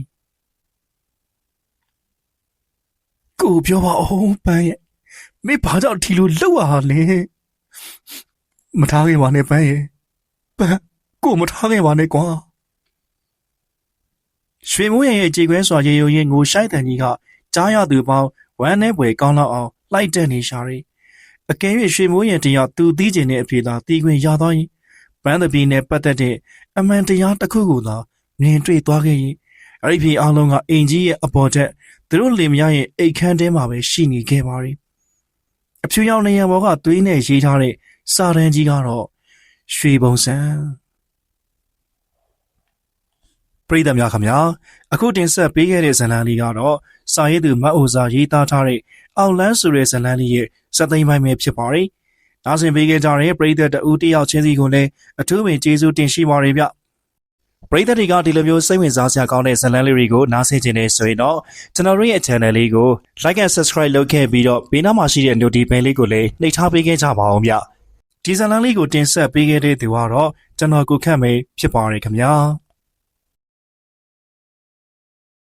ကိုပြောပါအောင်ပန်းရဲ့မိဘာကြောင့်ဒီလိုလှုပ်ရလဲမထားခဲ့ပါနဲ့ပန်းရဲ့ပန်းကိုမထားခဲ့ပါနဲ့ကွာရွှေမိုးရဲ့ကြေကွဲစွာရေယိုရင်ငိုရှိုက်တန်ကြီးကကြားရသူပေါင်းဝမ်းနဲ့ပွေကောင်းလောက်အောင်လိုက်တက်နေရှာတယ် အကယ်၍ရွှေမိုးရင်တယောက်သူသိကျင်တဲ့အဖြေသာတီးခွင့်ရသွားရင်ပန်းသပီးနဲ့ပတ်သက်တဲ့အမှန်တရားတစ်ခုကိုသာမြင်တွေ့သွားခဲ့ရင်အဲ့ဒီဖြေအားလုံးကအင်ကြီးရဲ့အပေါ်ထက်သူတို့လင်မယားရဲ့အိတ်ခမ်းထဲမှာပဲရှိနေခဲ့ပါရီအဖြူရောင်နေရဘောကသွေးနဲ့ရေးထားတဲ့စာတန်းကြီးကတော့ရွှေဘုံစံပရိသတ်များခင်ဗျာအခုတင်ဆက်ပေးခဲ့တဲ့ဇာတ်လမ်းလေးကတော့စာရေးသူမတ်အိုစာရေးသားထားတဲ့အောက်လန်းဆိုတဲ့ဇာတ်လမ်းလေးရဲ့စက်သိမ်းပိုင်းပဲဖြစ်ပါတယ်။နားဆင်ပေးခဲ့ကြတဲ့ပရိသတ်တဦးတယောက်ချင်းစီကိုလည်းအထူးပင်ကျေးဇူးတင်ရှိပါတယ်ဗျ။ပရိသတ်တွေကဒီလိုမျိုးစိတ်ဝင်စားစရာကောင်းတဲ့ဇာတ်လမ်းလေးတွေကိုနားဆင်ကြနေဆိုရင်တော့ကျွန်တော်တို့ရဲ့ channel လေးကို like and subscribe လုပ်ခဲ့ပြီးတော့ဘေးနားမှာရှိတဲ့ notification ဘဲလေးကိုလည်းနှိပ်ထားပေးခဲ့ကြပါအောင်ဗျ။ဒီဇာတ်လမ်းလေးကိုတင်ဆက်ပေးခဲ့တဲ့သူကတော့ကျွန်တော်ကိုခန့်မေဖြစ်ပါတယ်ခင်ဗျာ။